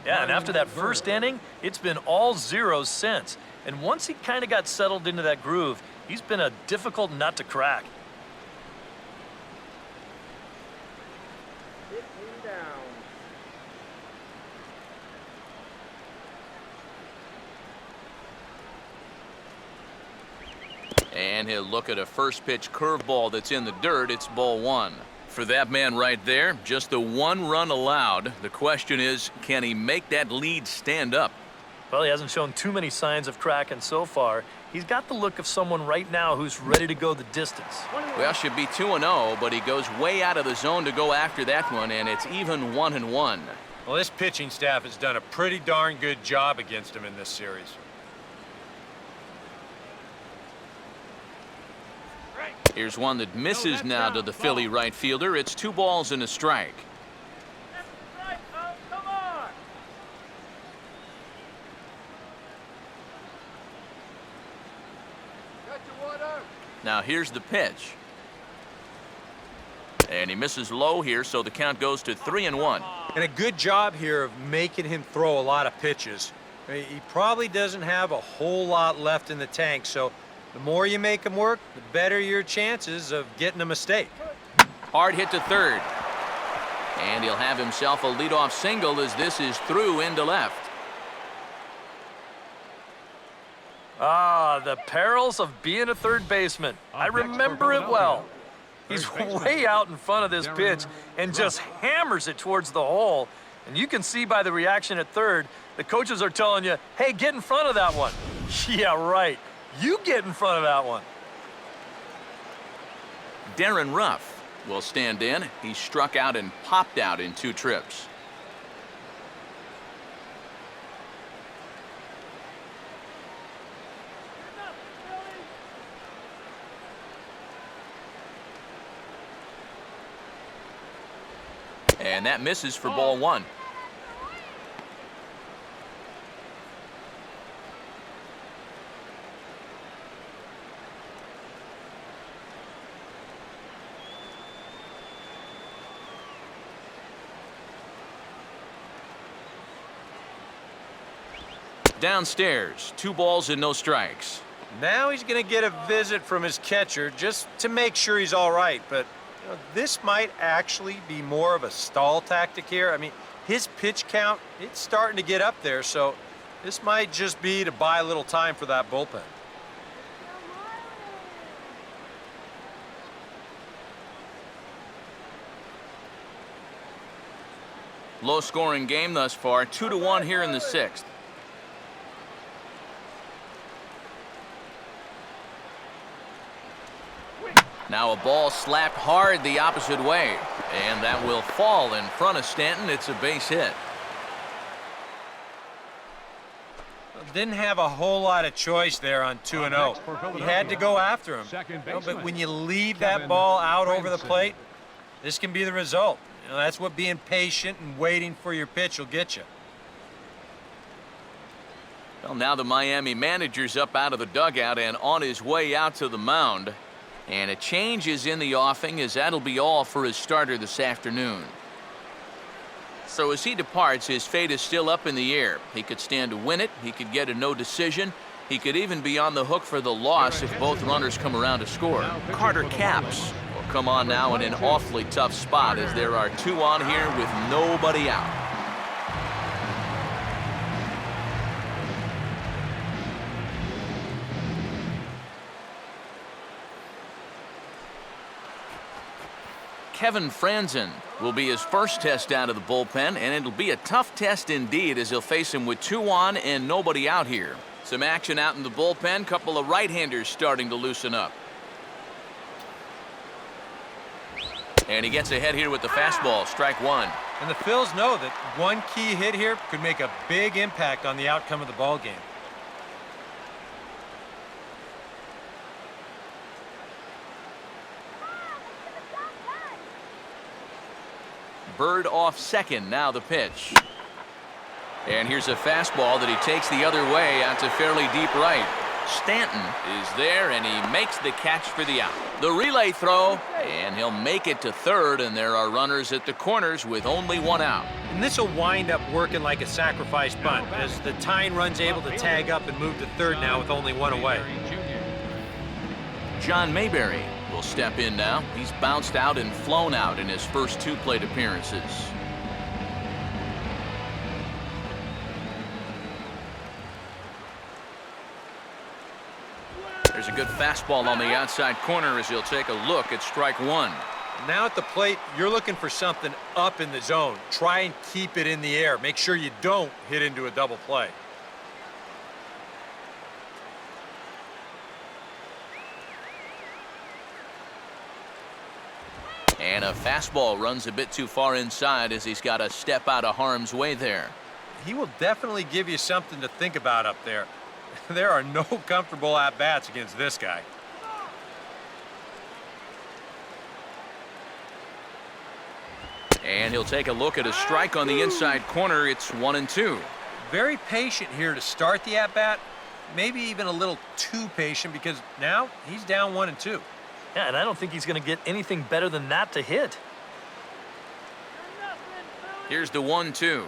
S4: Yeah, and after that first inning, it's been all zeros since. And once he kind of got settled into that groove, he's been a difficult nut to crack.
S1: And he'll look at a first pitch curveball that's in the dirt. It's ball 1. For that man right there, just the 1 run allowed. The question is, can he make that lead stand up?
S4: Well, he hasn't shown too many signs of cracking so far. He's got the look of someone right now who's ready to go the distance.
S1: Well, should be 2-0, but he goes way out of the zone to go after that one, and it's even 1-1.
S6: Well, this pitching staff has done a pretty darn good job against him in this series.
S1: Here's one that misses now to the Philly right fielder. It's 2 balls and a strike.
S3: Come on! Got your water.
S1: Now here's the pitch. And he misses low here, so the count goes to 3-1.
S6: And a good job here of making him throw a lot of pitches. I mean, he probably doesn't have a whole lot left in the tank, so the more you make him work, the better your chances of getting a mistake.
S1: Hard hit to third. And he'll have himself a leadoff single as this is through into left.
S4: Ah, the perils of being a third baseman. I remember it well. He's way out in front of this pitch and just hammers it towards the hole. And you can see by the reaction at third, the coaches are telling you, hey, get in front of that one. Yeah, right. You get in front of that one.
S1: Darren Ruff will stand in. He struck out and popped out in 2 trips. And that misses for ball 1. Downstairs, 2 balls and no strikes.
S6: Now he's going to get a visit from his catcher just to make sure he's all right. But you know, this might actually be more of a stall tactic here. I mean, his pitch count, it's starting to get up there, so this might just be to buy a little time for that bullpen.
S1: Low-scoring game thus far, 2-1 here in the 6th. Now a ball slapped hard the opposite way, and that will fall in front of Stanton. It's a base hit.
S6: Didn't have a whole lot of choice there on 2-0. You had to go after him. You know, but when you leave that ball out over the plate, this can be the result. You know, that's what being patient and waiting for your pitch will get you.
S1: Well, now the Miami manager's up out of the dugout and on his way out to the mound. And a change is in the offing, as that'll be all for his starter this afternoon. So as he departs, his fate is still up in the air. He could stand to win it. He could get a no decision. He could even be on the hook for the loss if both runners come around to score. Carter Capps will come on now in an awfully tough spot as there are 2 on here with nobody out. Kevin Franzen will be his first test out of the bullpen, and it'll be a tough test indeed as he'll face him with 2 on and nobody out here. Some action out in the bullpen, couple of right-handers starting to loosen up. And he gets ahead here with the fastball, strike 1.
S6: And the Phils know that one key hit here could make a big impact on the outcome of the ball game.
S1: Bird off second, now the pitch. And here's a fastball that he takes the other way out to fairly deep right. Stanton is there, and he makes the catch for the out. The relay throw, and he'll make it to third, and there are runners at the corners with only 1 out.
S6: And this will wind up working like a sacrifice bunt as the tying run's able to tag up and move to third now with only 1 away.
S1: John Mayberry will step in now. He's bounced out and flown out in his first 2 plate appearances. There's a good fastball on the outside corner as he'll take a look at strike 1.
S6: Now at the plate, you're looking for something up in the zone. Try and keep it in the air. Make sure you don't hit into a double play.
S1: And a fastball runs a bit too far inside as he's got to step out of harm's way there.
S6: He will definitely give you something to think about up there. There are no comfortable at-bats against this guy.
S1: And he'll take a look at a strike on the inside corner. It's 1-2.
S6: Very patient here to start the at-bat. Maybe even a little too patient because now he's down 1-2.
S4: Yeah, and I don't think he's going to get anything better than that to hit.
S1: Here's the 1-2.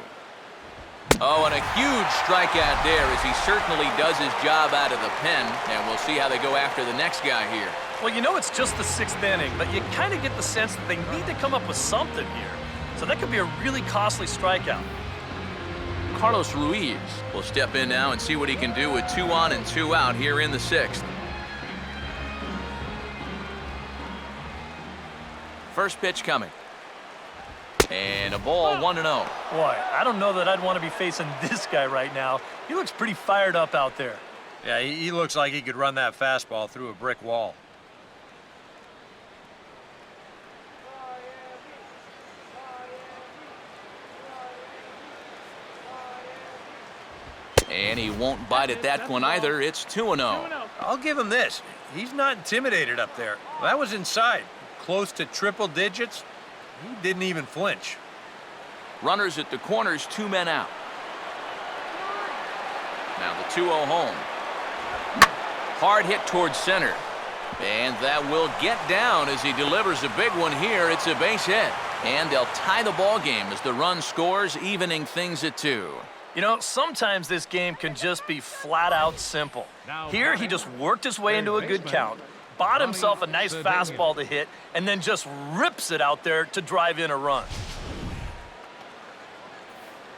S1: Oh, and a huge strikeout there as he certainly does his job out of the pen, and we'll see how they go after the next guy here.
S4: Well, you know it's just the 6th inning, but you kind of get the sense that they need to come up with something here. So that could be a really costly strikeout.
S1: Carlos Ruiz will step in now and see what he can do with 2 on and 2 out here in the 6th. First pitch coming. And a ball, 1-0.
S4: Boy, I don't know that I'd want to be facing this guy right now. He looks pretty fired up out there.
S6: Yeah, he looks like he could run that fastball through a brick wall.
S1: And he won't bite at that one either. It's 2-0.
S6: I'll give him this. He's not intimidated up there. That was inside. Close to triple digits. He didn't even flinch.
S1: Runners at the corners, 2 men out. Now the 2-0 home. Hard hit towards center. And that will get down as he delivers a big one here. It's a base hit. And they'll tie the ball game as the run scores, evening things at 2.
S4: You know, sometimes this game can just be flat out simple. Here, he just worked his way into a good count, bought himself a nice fastball to hit, and then just rips it out there to drive in a run.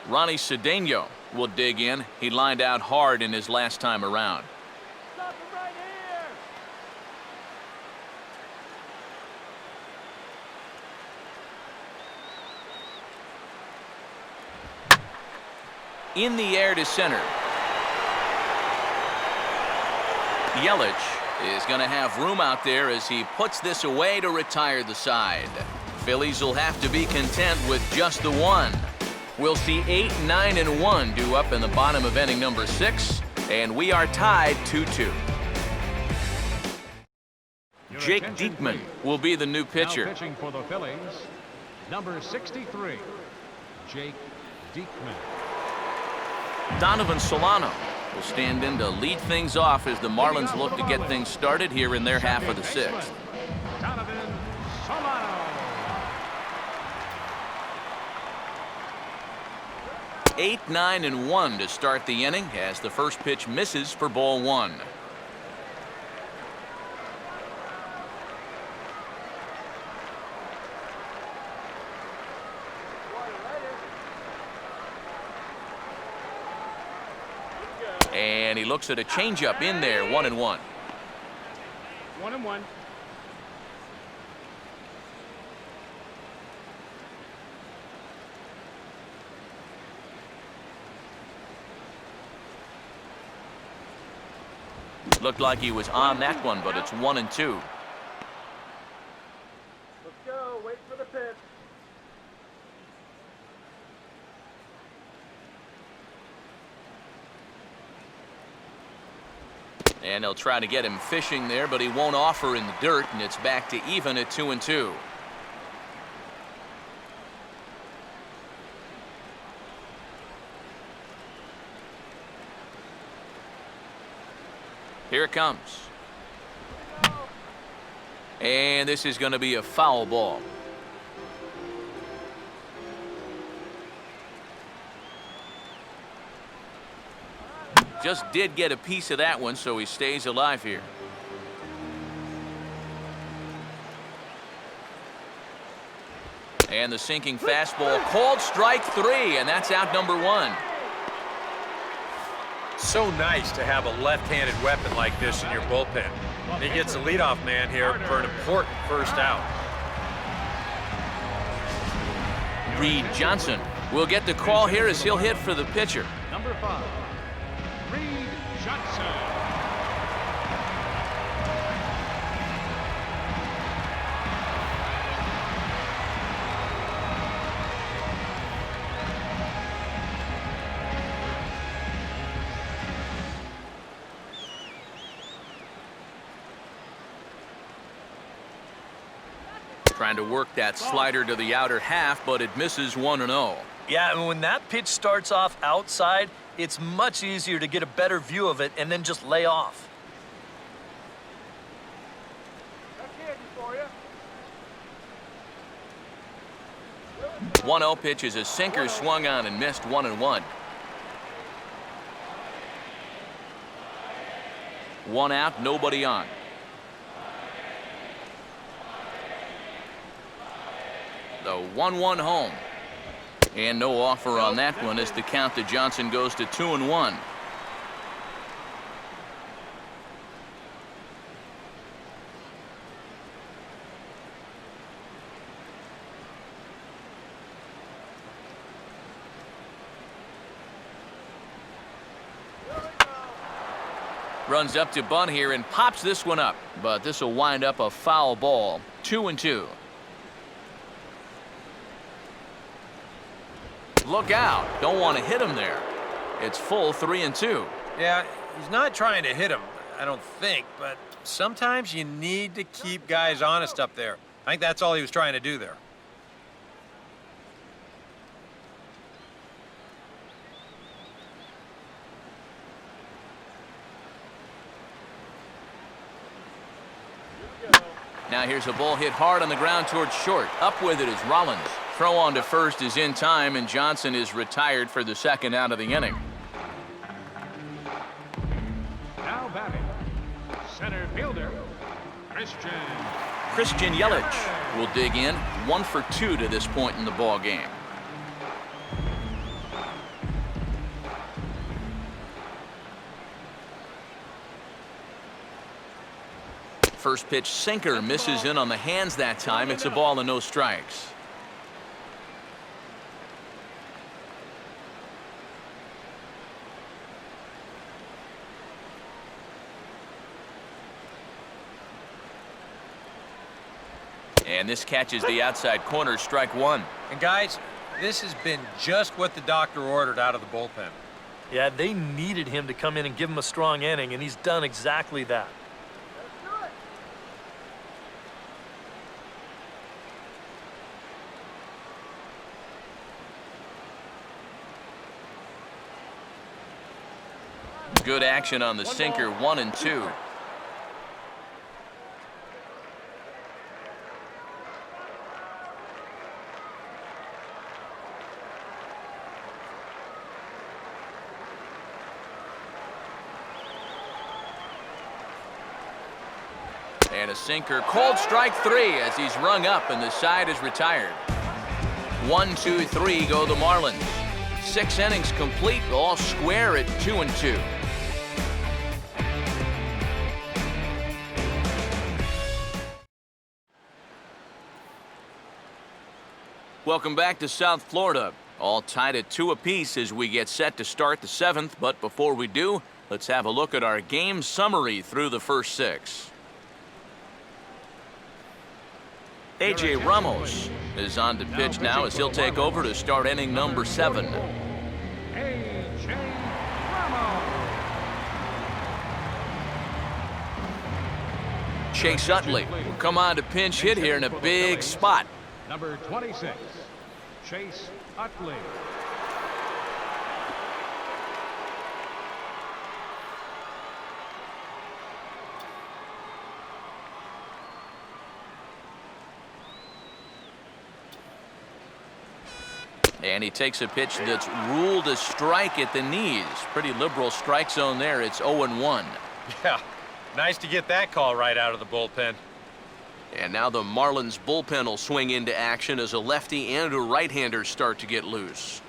S1: Ronnie Cedeno will dig in. He lined out hard in his last time around.
S3: Stop him right here.
S1: In the air to center. Yelich is going to have room out there as he puts this away to retire the side. Phillies will have to be content with just the 1. We'll see 8, 9, and 1 due up in the bottom of inning number 6, and we are tied 2-2. Jake Diekman will be the new pitcher.
S5: Now pitching for the Phillies, number 63, Jake Diekman.
S1: Donovan Solano will stand in to lead things off as the Marlins look to get things started here in their half of the 6th.
S5: Donovan Solano.
S1: 8, 9, and 1 to start the inning as the first pitch misses for ball 1. And he looks at a changeup in there, 1-1.
S3: 1-1.
S1: Looked like he was on that one, but it's 1-2.
S3: Let's go. Wait for the pitch.
S1: And they'll try to get him fishing there, but he won't offer in the dirt, and it's back to even at 2-2. Here it comes. And this is going to be a foul ball. Just did get a piece of that one, so he stays alive here. And the sinking fastball called strike 3, and that's out number 1.
S6: So nice to have a left-handed weapon like this in your bullpen. He gets the leadoff man here for an important first out.
S1: Reed Johnson will get the call here as he'll hit for the pitcher.
S5: Number 5, Reed Johnson.
S1: Trying to work that slider to the outer half, but it misses 1-0.
S4: Yeah, and when that pitch starts off outside, it's much easier to get a better view of it and then just lay off.
S3: That's candy for you.
S1: 1-0 pitch is a sinker swung on and missed 1-1. 1 out, nobody on. The 1-1 home. And no offer on that one as the count to Johnson goes to 2-1. Runs up to bunt here and pops this one up, but this will wind up a foul ball. 2-2. Look out. Don't want to hit him there. It's full 3-2.
S6: Yeah, he's not trying to hit him, I don't think, but sometimes you need to keep guys honest up there. I think that's all he was trying to do there.
S1: Now here's a ball hit hard on the ground towards short. Up with it is Rollins. Throw on to first is in time, and Johnson is retired for the second out of the inning.
S5: Now batting, center fielder,
S1: Christian Yelich will dig in. 1 for 2 to this point in the ball game. First pitch sinker misses in on the hands that time. It's a ball and no strikes. And this catches the outside corner, strike 1.
S6: And guys, this has been just what the doctor ordered out of the bullpen.
S4: Yeah, they needed him to come in and give him a strong inning, and he's done exactly that.
S1: Good action on the sinker, 1-2. And a sinker, called strike 3 as he's rung up and the side is retired. 1, 2, 3 go the Marlins. 6 innings complete, all square at 2-2. Welcome back to South Florida. All tied at 2 apiece as we get set to start the 7th, but before we do, Let's have a look at our game summary through the first 6. A.J. Ramos is on to pitch now as he'll take over to start inning number 7.
S5: A.J. Ramos.
S1: Chase Utley will come on to pinch hit here in a big spot.
S5: Number 26, Chase Utley.
S1: And he takes a pitch that's ruled a strike at the knees. Pretty liberal strike zone there. It's 0-1.
S6: Yeah, nice to get that call right out of the bullpen.
S1: And now the Marlins bullpen will swing into action as a lefty and a right-hander start to get loose.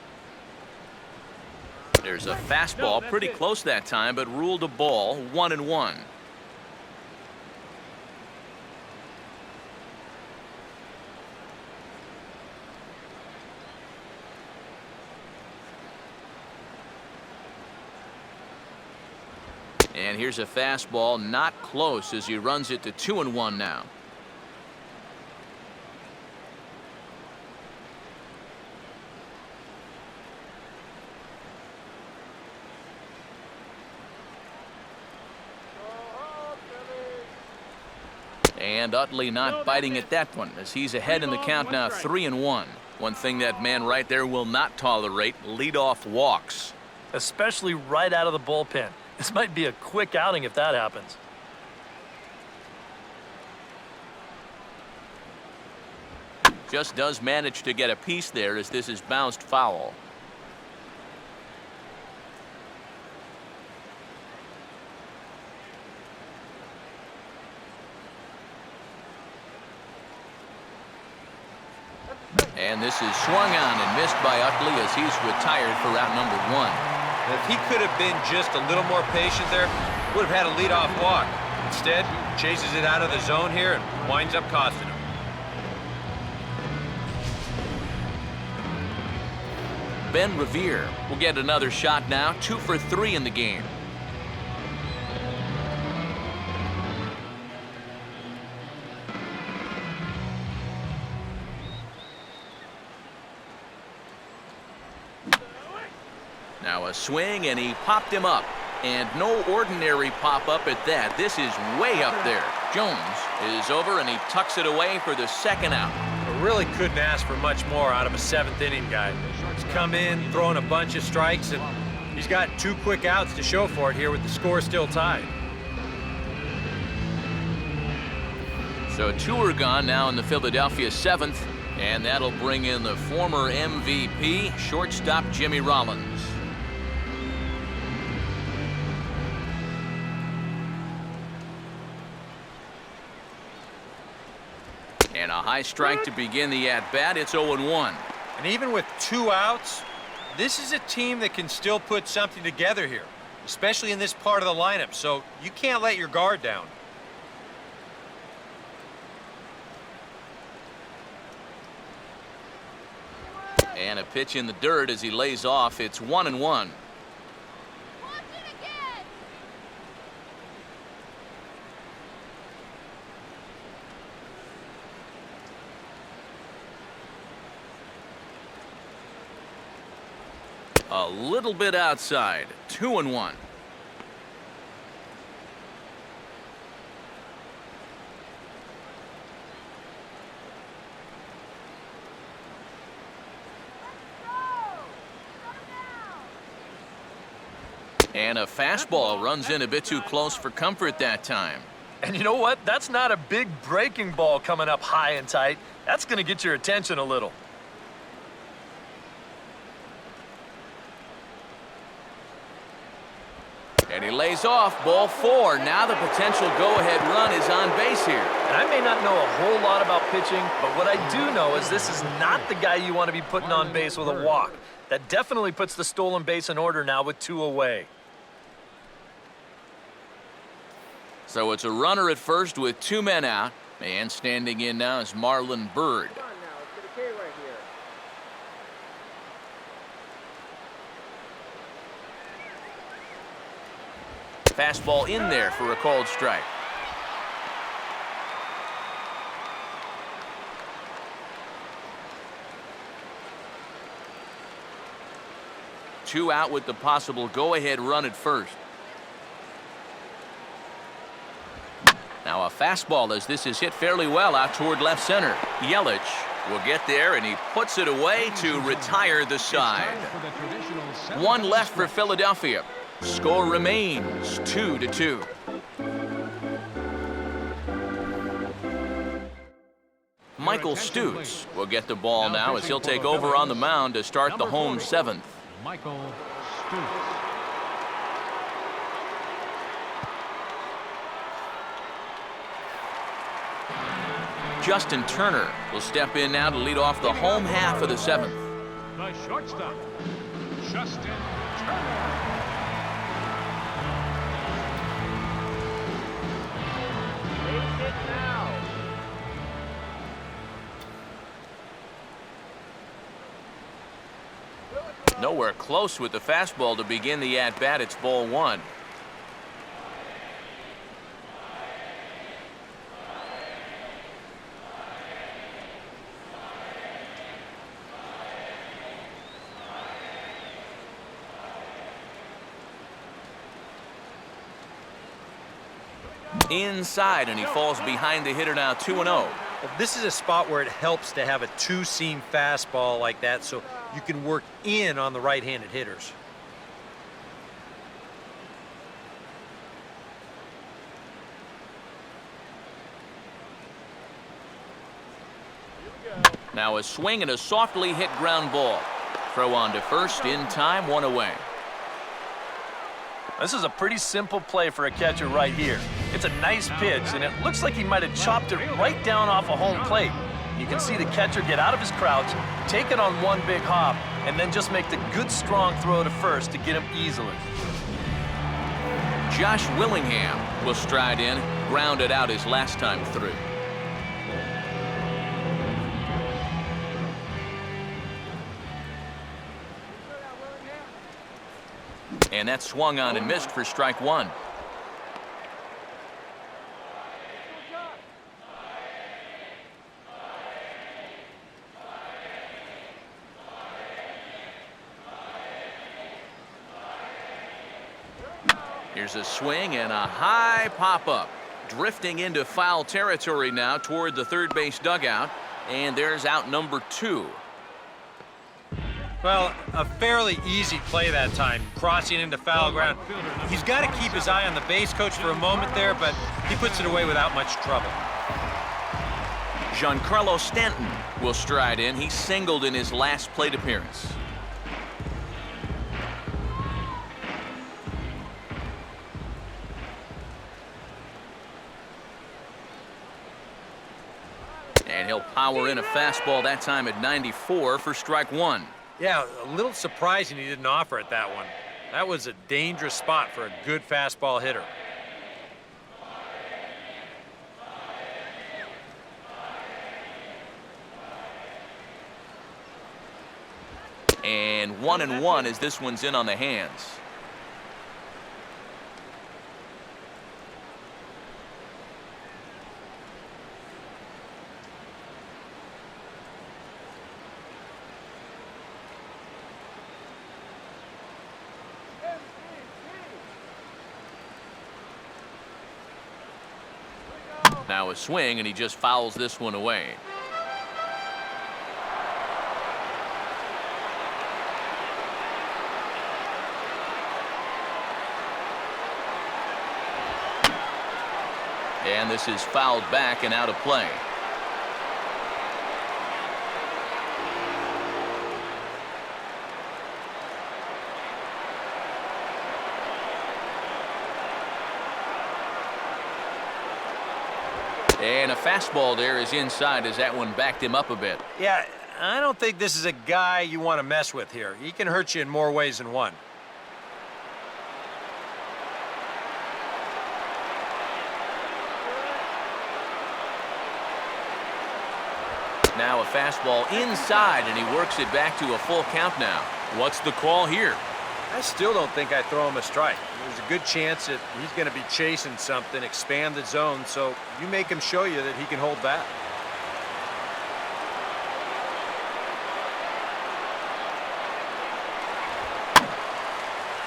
S1: There's a fastball, pretty close that time, but ruled a ball, 1-1. And here's a fastball, not close as he runs it to 2-1 now. And Utley not biting at that one as he's ahead in the count now, 3-1. One thing that man right there will not tolerate, leadoff walks.
S4: Especially right out of the bullpen. This might be a quick outing if that happens.
S1: Just does manage to get a piece there as this is bounced foul. And this is swung on and missed by Utley as he's retired for round number 1.
S6: If he could have been just a little more patient there, would have had a leadoff walk. Instead, chases it out of the zone here and winds up costing him.
S1: Ben Revere will get another shot now, 2 for 3 in the game. Now a swing, and he popped him up. And no ordinary pop-up at that. This is way up there. Jones is over, and he tucks it away for the second out.
S6: But really couldn't ask for much more out of a 7th inning guy. He's come in, throwing a bunch of strikes, and he's got 2 quick outs to show for it here with the score still tied.
S1: So 2 are gone now in the Philadelphia 7th, and that'll bring in the former MVP, shortstop Jimmy Rollins. And a high strike to begin the at-bat. It's 0-1.
S6: And even with 2 outs, this is a team that can still put something together here, especially in this part of the lineup, so you can't let your guard down.
S1: And a pitch in the dirt as he lays off. It's 1-1. A little bit outside, 2-1. And a fastball runs in a bit too close for comfort that time.
S4: And you know what? That's not a big breaking ball coming up high and tight. That's going to get your attention a little.
S1: And he lays off, ball 4. Now the potential go-ahead run is on base here.
S4: And I may not know a whole lot about pitching, but what I do know is this is not the guy you want to be putting on base with a walk. That definitely puts the stolen base in order now with 2 away.
S1: So it's a runner at first with 2 men out. And standing in now is Marlon Byrd. Fastball in there for a called strike. Two out with the possible go-ahead run at first. Now a fastball as this is hit fairly well out toward left center. Yelich will get there, and he puts it away to retire the side. One left for Philadelphia. Score remains 2-2. Michael Stutz will get the ball now as he'll take over on the mound to start the home seventh.
S5: Michael Stutz.
S1: Justin Turner will step in now to lead off the home half of the seventh.
S5: The shortstop, Justin Turner.
S3: Take it now.
S1: Nowhere close with the fastball to begin the at-bat. It's ball one. Inside, and he falls behind the hitter now 2-0.
S6: Well, this is a spot where it helps to have a two-seam fastball like that so you can work in on the right-handed hitters.
S1: Now a swing and a softly hit ground ball. Throw on to first in time, one away.
S4: This is a pretty simple play for a catcher right here. It's a nice pitch, and it looks like he might have chopped it right down off a home plate. You can see the catcher get out of his crouch, take it on one big hop, and then just make the good strong throw to first to get him easily.
S1: Josh Willingham will stride in, grounded out his last time through. And that swung on and missed for strike one. Here's a swing and a high pop-up. Drifting into foul territory now toward the third base dugout. And there's out number two.
S6: Well, a fairly easy play that time, crossing into foul ground. He's got to keep his eye on the base coach for a moment there, but he puts it away without much trouble.
S1: Giancarlo Stanton will stride in. He singled in his last plate appearance. And he'll power in a fastball that time at 94 for strike one.
S6: Yeah, a little surprising he didn't offer it that one. That was a dangerous spot for a good fastball hitter.
S1: And 1-1 as this one's in on the hands. Now a swing, and he just fouls this one away. And this is fouled back and out of play. And a fastball there is inside as that one backed him up a bit.
S6: Yeah, I don't think this is a guy you want to mess with here. He can hurt you in more ways than one.
S1: Now a fastball inside, and he works it back to a full count now. What's the call here?
S6: I still don't think I throw him a strike. There's a good chance that he's going to be chasing something, expand the zone, so you make him show you that he can hold back.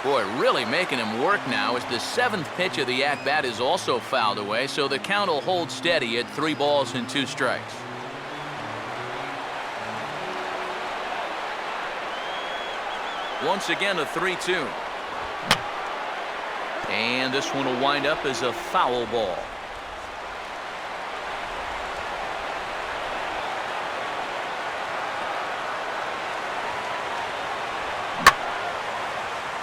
S1: Boy, really making him work now as the 7th pitch of the at-bat is also fouled away, so the count will hold steady at 3 balls and 2 strikes. Once again, a 3-2. And this one will wind up as a foul ball.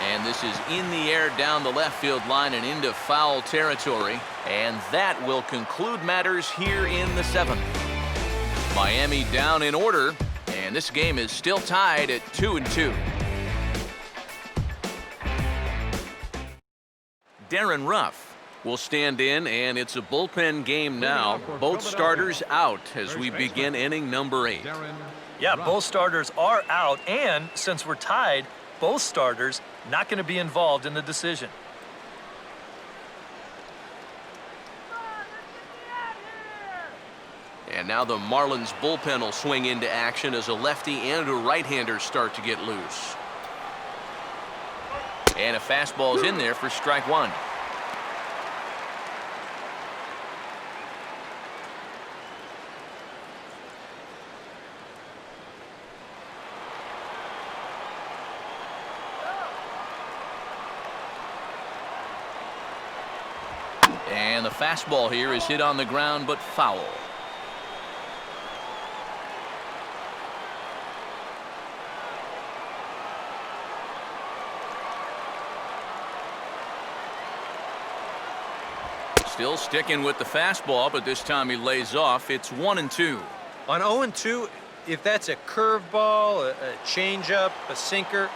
S1: And this is in the air down the left field line and into foul territory. And that will conclude matters here in the 7th. Miami down in order, and this game is still tied at 2-2. Darren Ruff will stand in, and it's a bullpen game now. Both starters out as we begin inning number 8.
S4: Yeah, both starters are out, and since we're tied, both starters not going to be involved in the decision.
S1: And now the Marlins bullpen will swing into action as a lefty and a right-hander start to get loose. And a fastball is in there for strike 1. And the fastball here is hit on the ground but foul. Still sticking with the fastball, but this time he lays off. It's 1-2.
S6: On 0-2, if that's a curveball, a changeup, a sinker,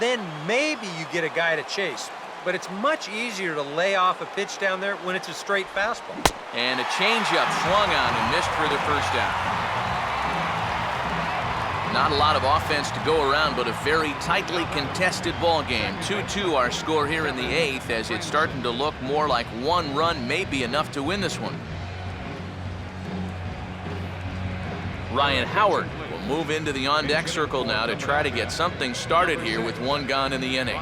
S6: then maybe you get a guy to chase. But it's much easier to lay off a pitch down there when it's a straight fastball.
S1: And a changeup swung on and missed for the first down. Not a lot of offense to go around, but a very tightly contested ball game. 2-2 our score here in the 8th, as it's starting to look more like one run may be enough to win this one. Ryan Howard will move into the on-deck circle now to try to get something started here with 1 gone in the inning.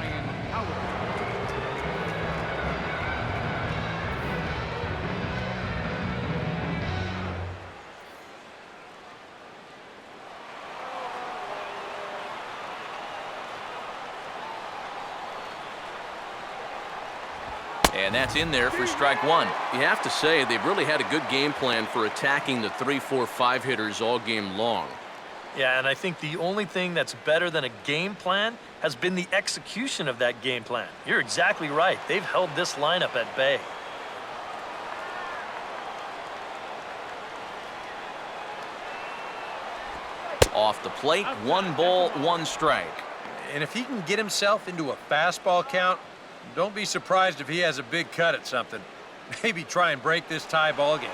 S1: And that's in there for strike 1. You have to say they've really had a good game plan for attacking the 3, 4, 5 hitters all game long.
S4: Yeah, and I think the only thing that's better than a game plan has been the execution of that game plan. You're exactly right. They've held this lineup at bay.
S1: Off the plate, 1 ball, 1 strike.
S6: And if he can get himself into a fastball count, don't be surprised if he has a big cut at something. Maybe try and break this tie ball game.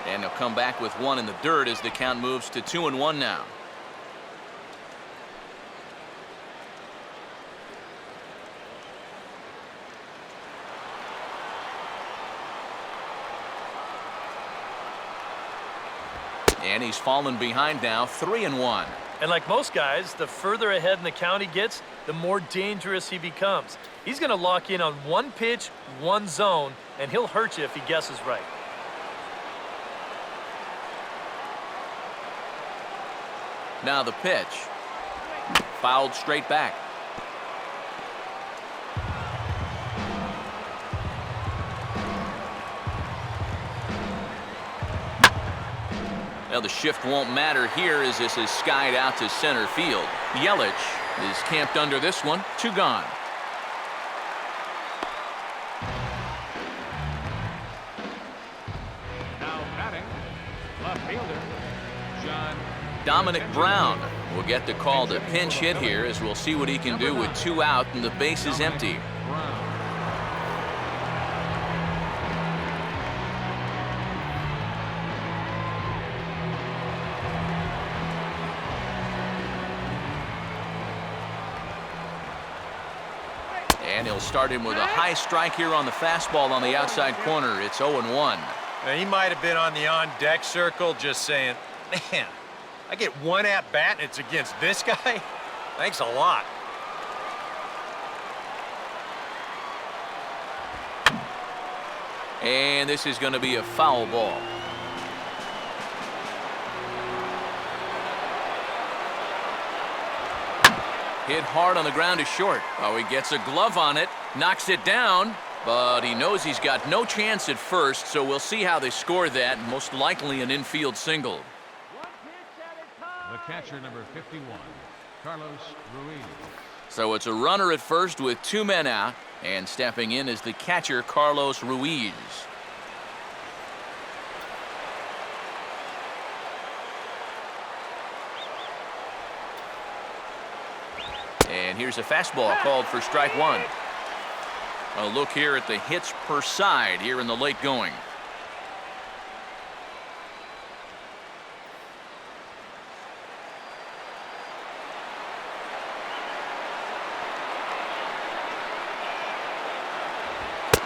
S1: And they'll come back with 1 in the dirt as the count moves to 2-1 now. And he's fallen behind now, 3-1.
S4: And like most guys, the further ahead in the count he gets, the more dangerous he becomes. He's going to lock in on 1 pitch, 1 zone, and he'll hurt you if he guesses right.
S1: Now the pitch. Fouled straight back. Now the shift won't matter here as this is skied out to center field. Yelich is camped under this one. 2 gone.
S5: Now batting, left fielder, John.
S1: Dominic Brown will get the call to pinch hit here as we'll see what he can do with 2 out and the base is empty.
S5: Brown.
S1: And he'll start him with a high strike here on the fastball on the outside corner. It's 0-1.
S6: Now, he might have been on the on-deck circle just saying, man, I get one at-bat and it's against this guy? Thanks a lot.
S1: And this is going to be a foul ball. Hit hard on the ground to short. Oh, he gets a glove on it, knocks it down, but he knows he's got no chance at first, so we'll see how they score that. Most likely an infield single.
S5: The catcher, number 51, Carlos Ruiz.
S1: So it's a runner at first with 2 men out, and stepping in is the catcher, Carlos Ruiz. And here's a fastball called for strike 1. A look here at the hits per side here in the late going.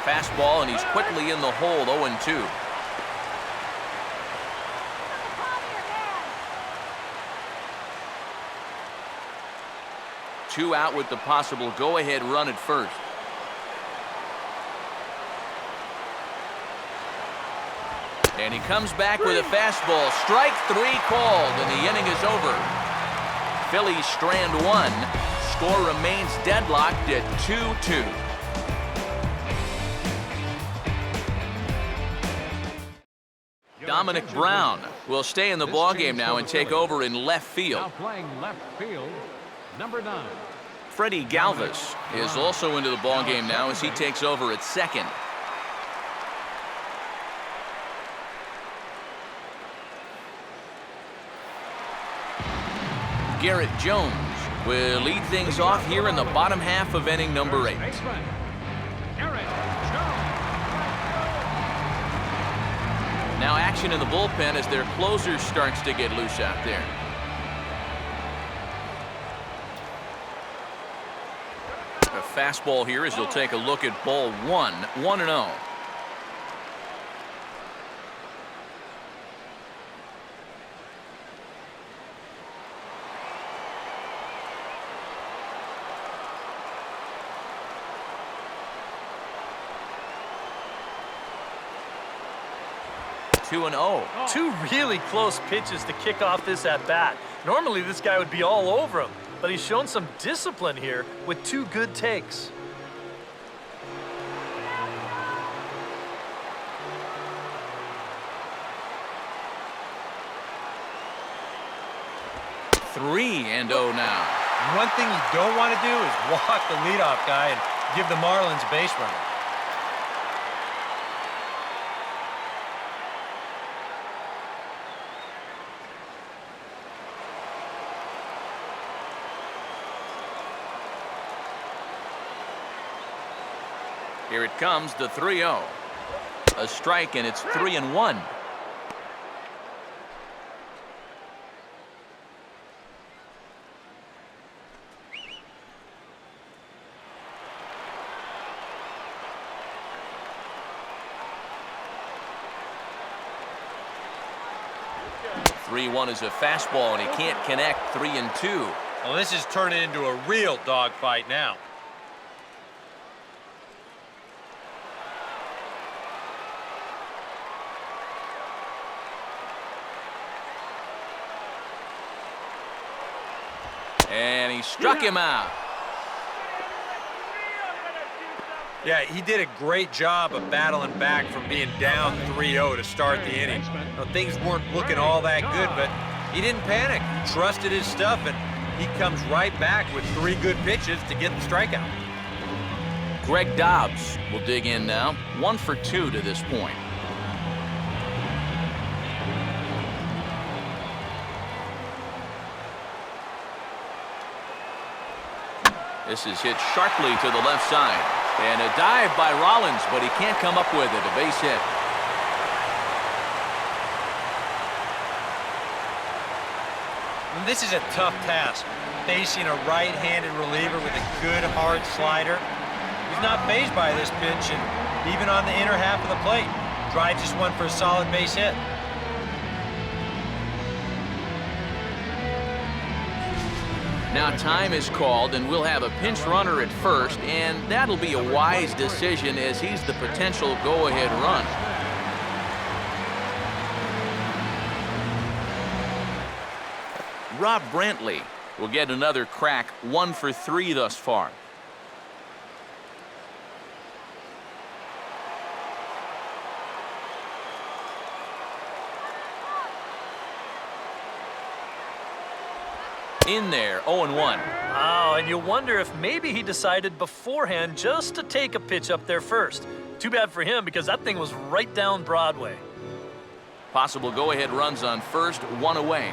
S1: Fastball, and he's quickly in the hole, 0-2. Two out with the possible go-ahead run at first. And he comes back with a fastball. Strike 3 called, and the inning is over. Phillies strand 1. Score remains deadlocked at 2-2. Dominic Brown will stay in the ballgame now and take over in left field.
S5: Now playing left field, number 9.
S1: Freddie Galvis is also into the ballgame now as he takes over at second. Garrett Jones will lead things off here in the bottom half of inning number 8.
S5: Baseman, Garrett Jones.
S1: Now action in the bullpen as their closer starts to get loose out there. A fastball here as he'll take a look at ball 1, 1-0. Two and 0.
S4: Two really close pitches to kick off this at-bat. Normally this guy would be all over him, but he's shown some discipline here with 2 good takes.
S1: Three and 0 now.
S6: One thing you don't want to do is walk the leadoff guy and give the Marlins a base runner.
S1: Here it comes, the 3-0. A strike, and it's 3-1. One is a fastball, and he can't connect. 3-2.
S6: Well, this is turning into a real dogfight now.
S1: And he struck him out.
S6: Yeah, he did a great job of battling back from being down 3-0 to start the inning. Things weren't looking all that good, but he didn't panic. He trusted his stuff, and he comes right back with 3 good pitches to get the strikeout.
S1: Greg Dobbs will dig in now. 1 for 2 to this point. This is hit sharply to the left side. And a dive by Rollins, but he can't come up with it. A base hit.
S6: And this is a tough task, facing a right-handed reliever with a good hard slider. He's not fazed by this pitch, and even on the inner half of the plate, drives this one for a solid base hit.
S1: Now time is called, and we'll have a pinch runner at first, and that'll be a wise decision as he's the potential go-ahead run. Rob Brantley will get another crack, 1 for 3 thus far. In there, 0-1.
S4: Oh, and you wonder if maybe he decided beforehand just to take a pitch up there first. Too bad for him, because that thing was right down Broadway.
S1: Possible go-ahead runs on first, 1 away.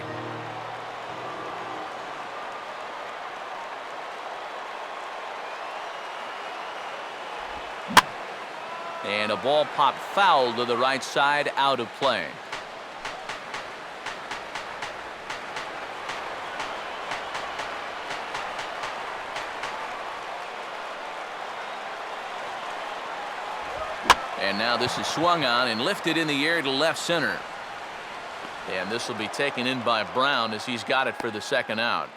S1: And a ball popped foul to the right side, out of play. And now this is swung on and lifted in the air to left center. And this will be taken in by Brown as he's got it for the second out.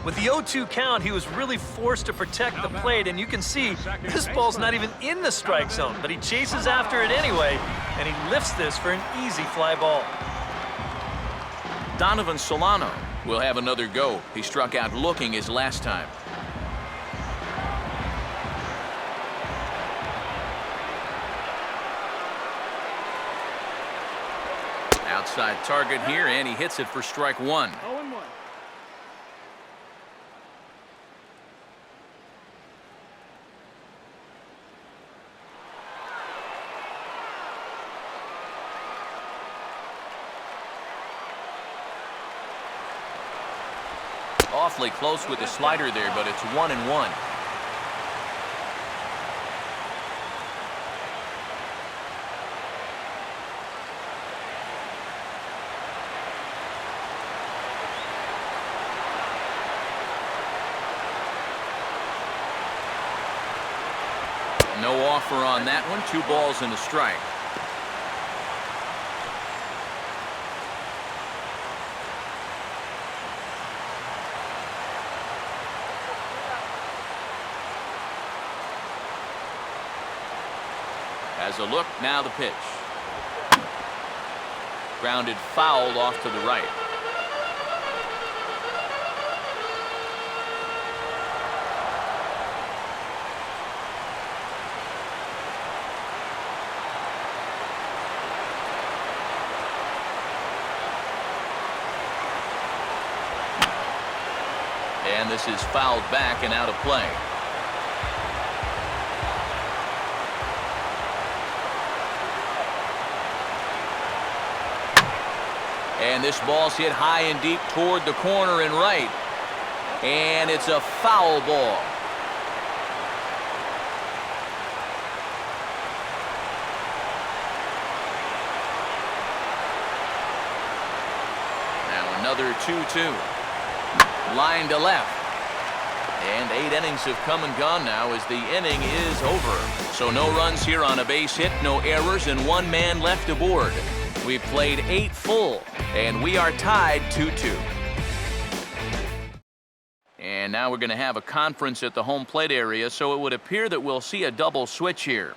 S4: With the 0-2 count, he was really forced to protect the plate, and you can see this ball's not even in the strike zone, but he chases after it anyway, and he lifts this for an easy fly ball.
S1: Donovan Solano will have another go. He struck out looking his last time. Outside target here, and he hits it for strike 1.
S3: 0-1.
S1: Awfully close with the slider there, but it's 1-1. No offer on that one. 2 balls and a strike. Has a look, now the pitch. Grounded foul off to the right. And this is fouled back and out of play. And this ball's hit high and deep toward the corner and right. And it's a foul ball. Now another 2-2. Line to left. And 8 innings have come and gone now as the inning is over. So no runs here on a base hit, no errors, and 1 man left aboard. We've played 8 full, and we are tied 2-2. And now we're going to have a conference at the home plate area, so it would appear that we'll see a double switch here.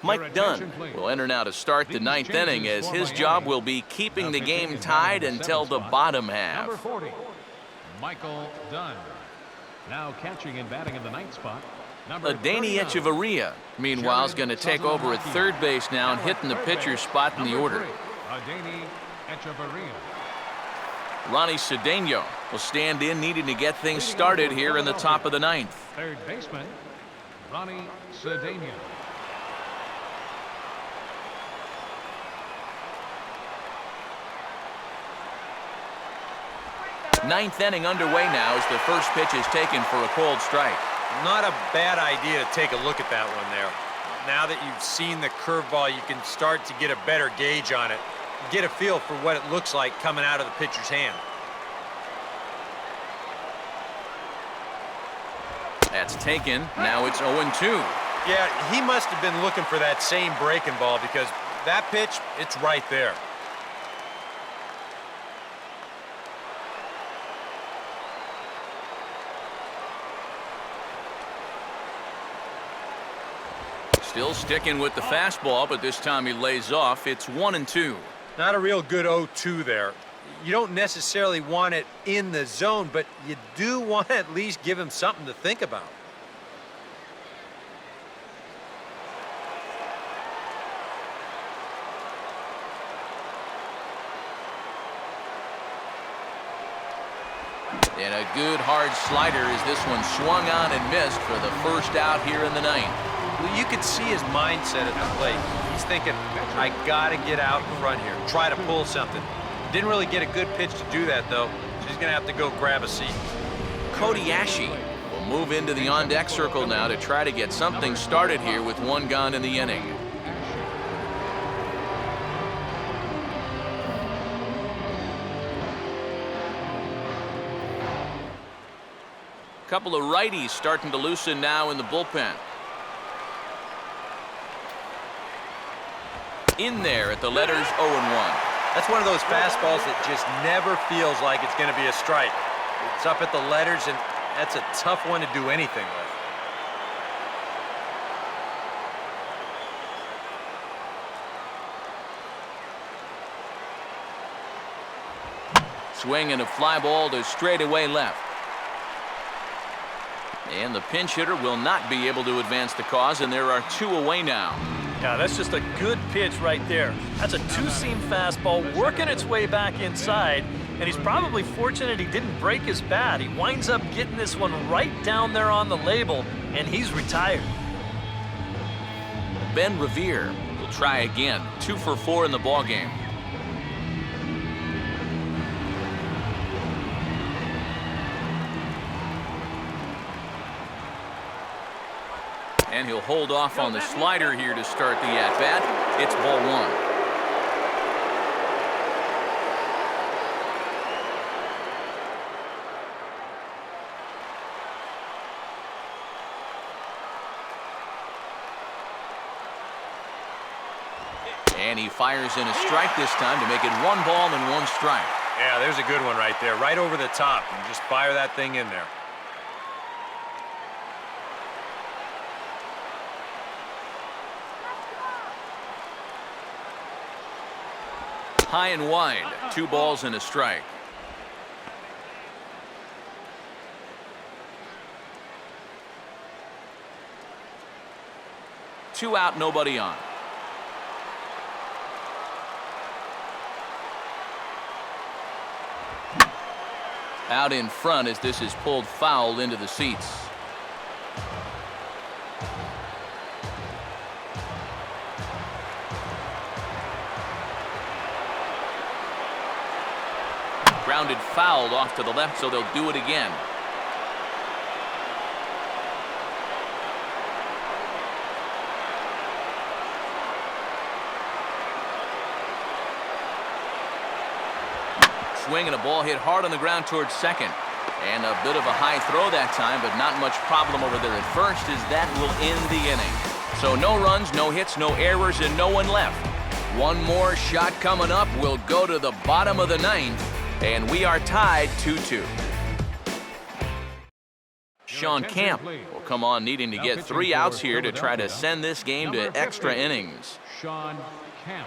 S1: Mike Dunn will enter now to start the 9th inning, as his job will be keeping the game tied until the bottom half.
S5: Number 40, Michael Dunn. Now catching and batting in the 9th spot.
S1: Danny Echeverria, meanwhile, is going to take over at third base now and hitting the pitcher's spot in the order. Ronnie Cedeno will stand in, needing to get things started here in the top of the 9th.
S5: Third baseman, Ronnie Cedeno.
S1: 9th inning underway now as the first pitch is taken for a cold strike.
S6: Not a bad idea to take a look at that one there. now that you've seen the curveball, you can start to get a better gauge on it. Get a feel for what it looks like coming out of the pitcher's hand.
S1: That's taken. Now it's 0-2.
S6: Yeah, he must have been looking for that same breaking ball because that pitch, it's right there.
S1: Still sticking with the fastball, but this time he lays off. It's 1-2.
S6: Not a real good 0-2 there. You don't necessarily want it in the zone, but you do want to at least give him something to think about.
S1: And a good hard slider as this one swung on and missed for the first out here in the ninth.
S6: Well, you could see his mindset at the plate. He's thinking, I gotta get out in front here, try to pull something. Didn't really get a good pitch to do that, though, so he's gonna have to go grab a seat.
S1: Cody Ashe will move into the on-deck circle now to try to get something started here with one gone in the inning. Couple of righties starting to loosen now in the bullpen. In there at the letters 0-1.
S6: That's one of those fastballs that just never feels like it's going to be a strike. It's up at the letters, and that's a tough one to do anything with.
S1: Swing and a fly ball to straightaway left. And the pinch hitter will not be able to advance the cause, and there are two away now.
S4: Yeah, that's just a good pitch right there. That's a two-seam fastball working its way back inside, and he's probably fortunate he didn't break his bat. He winds up getting this one right down there on the label, and he's retired.
S1: Ben Revere will try again. 2 for 4 in the ballgame. And he'll hold off on the slider here to start the at-bat. It's ball 1. And he fires in a strike this time to make it 1 ball and 1 strike.
S6: Yeah, there's a good one right there, right over the top. And just fire that thing in there.
S1: High and wide, 2 balls and a strike. Two out, nobody on. Out in front as this is pulled foul into the seats. Grounded fouled off to the left, so they'll do it again. Swing and a ball hit hard on the ground towards second. And a bit of a high throw that time, but not much problem over there at first as that will end the inning. So no runs, no hits, no errors, and no one left. One more shot coming up. We'll go to the bottom of the ninth. And we are tied 2-2. Sean Camp will come on needing to get 3 outs here to try to send this game to extra innings.
S5: Sean Camp.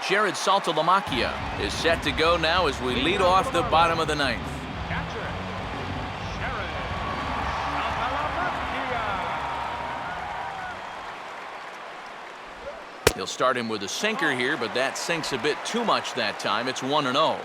S1: Jared Saltalamacchia is set to go now as we lead off the bottom of the ninth.
S5: Catcher, Jared Saltalamacchia.
S1: He'll start him with a sinker here, but that sinks a bit too much that time. It's 1-0.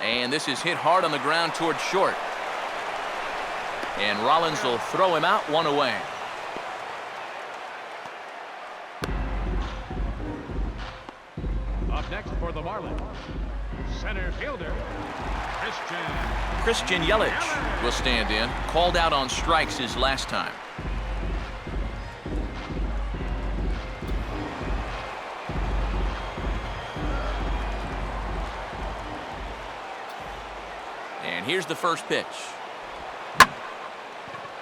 S1: And this is hit hard on the ground towards short. And Rollins will throw him out, one away.
S5: Up next for the Marlins, center fielder,
S1: Christian Yelich will stand in. Called out on strikes his last time. And here's the first pitch.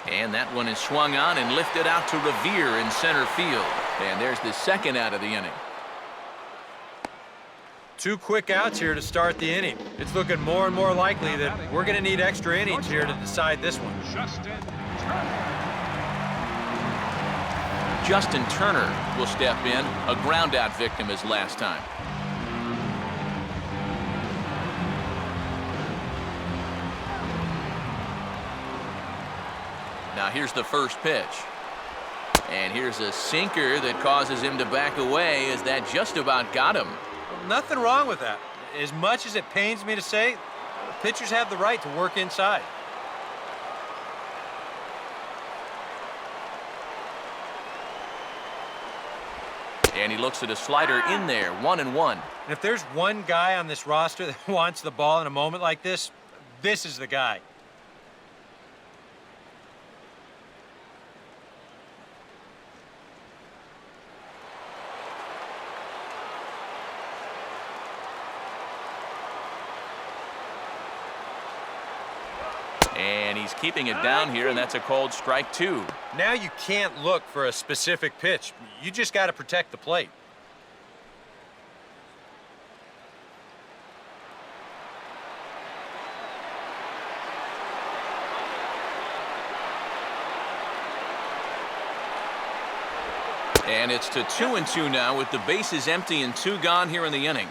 S1: And that one is swung on and lifted out to Revere in center field. And there's the second out of the inning.
S6: 2 quick outs here to start the inning. It's looking more and more likely that we're going to need extra innings here to decide this one.
S1: Justin Turner will step in, a ground out victim his last time. Now here's the first pitch. And here's a sinker that causes him to back away, as that just about got him.
S6: Nothing wrong with that. As much as it pains me to say, pitchers have the right to work inside.
S1: And he looks at a slider in there, 1-1.
S6: And if there's one guy on this roster that wants the ball in a moment like this, this is the guy.
S1: And he's keeping it down here, and that's a called strike 2.
S6: Now you can't look for a specific pitch. You just got to protect the plate.
S1: And it's to 2-2 now with the bases empty and 2 gone here in the inning.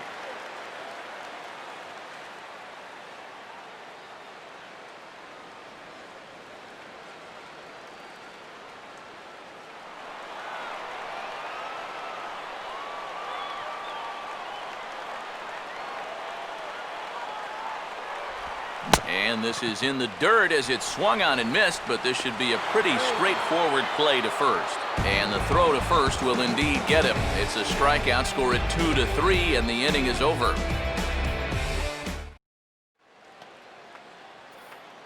S1: And this is in the dirt as it's swung on and missed, but this should be a pretty straightforward play to first. And the throw to first will indeed get him. It's a strikeout, score at 2-3, and the inning is over.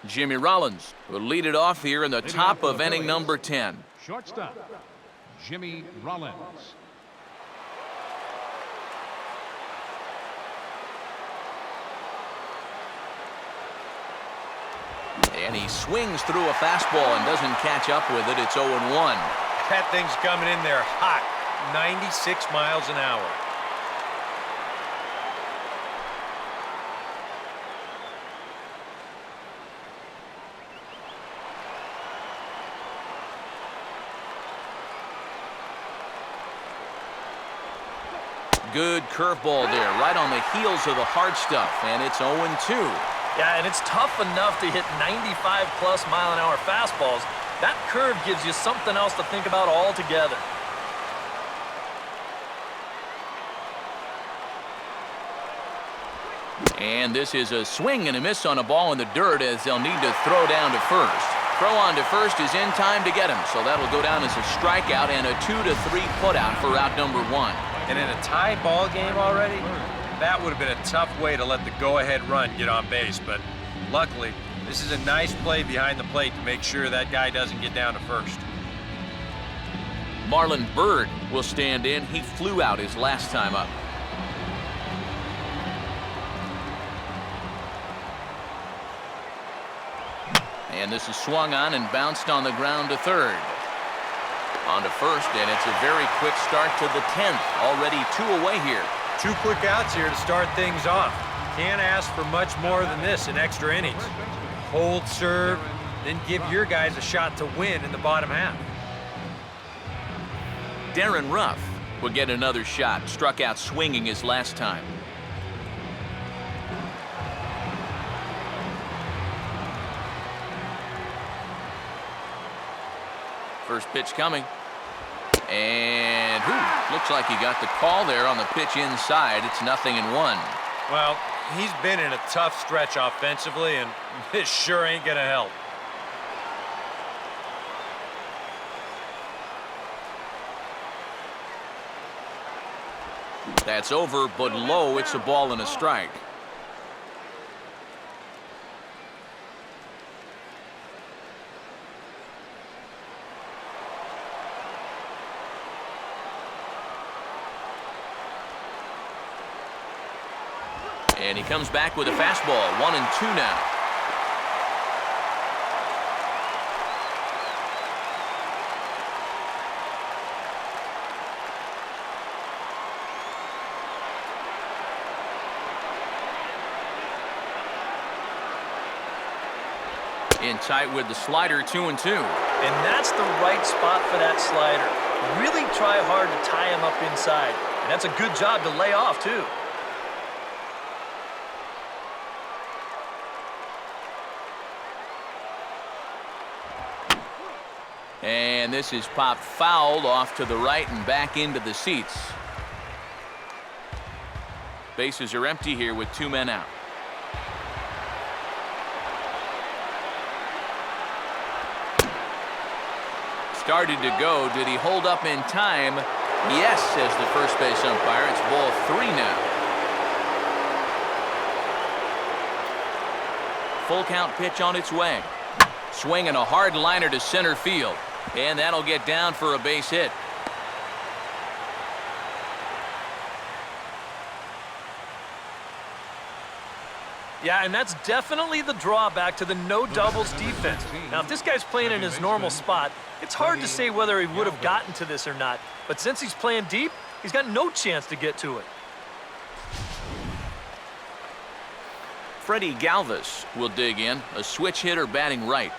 S1: Jimmy Rollins will lead it off here in the top of inning number 10.
S5: Shortstop, Jimmy Rollins.
S1: And he swings through a fastball and doesn't catch up with it. It's 0-1.
S6: That thing's coming in there hot, 96 miles an hour.
S1: Good curveball there, right on the heels of the hard stuff, and it's 0-2.
S4: Yeah, and it's tough enough to hit 95+ mile an hour fastballs. That curve gives you something else to think about altogether.
S1: And this is a swing and a miss on a ball in the dirt, as they'll need to throw down to first. Throw on to first is in time to get him, so that'll go down as a strikeout and a 2-3 putout for out number 1.
S6: And in a tie ball game already, that would have been a tough way to let the go-ahead run get on base, but luckily, this is a nice play behind the plate to make sure that guy doesn't get down to first.
S1: Marlon Byrd will stand in. He flew out his last time up. And this is swung on and bounced on the ground to third. On to first, and it's a very quick start to the 10th. Already 2 away here.
S6: 2 quick outs here to start things off. Can't ask for much more than this in extra innings. Hold serve, then give your guys a shot to win in the bottom half.
S1: Darren Ruff will get another shot. Struck out swinging his last time. First pitch coming. And looks like he got the call there on the pitch inside. It's 0-1.
S6: Well, he's been in a tough stretch offensively, and this sure ain't gonna help.
S1: That's over, but low. It's a ball and a strike. And he comes back with a fastball. 1-2 now. In tight with the slider, 2-2.
S4: And that's the right spot for that slider. Really try hard to tie him up inside. And that's a good job to lay off, too.
S1: And this is popped foul off to the right and back into the seats. Bases are empty here with 2 men out. Started to go. Did he hold up in time? Yes, says the first base umpire. It's ball 3 now. Full count pitch on its way. Swinging a hard liner to center field. And that'll get down for a base hit.
S4: Yeah, and that's definitely the drawback to the no doubles defense. Now, if this guy's playing in his normal spot, it's hard to say whether he would have gotten to this or not. But since he's playing deep, he's got no chance to get to it.
S1: Freddie Galvis will dig in, a switch hitter batting right.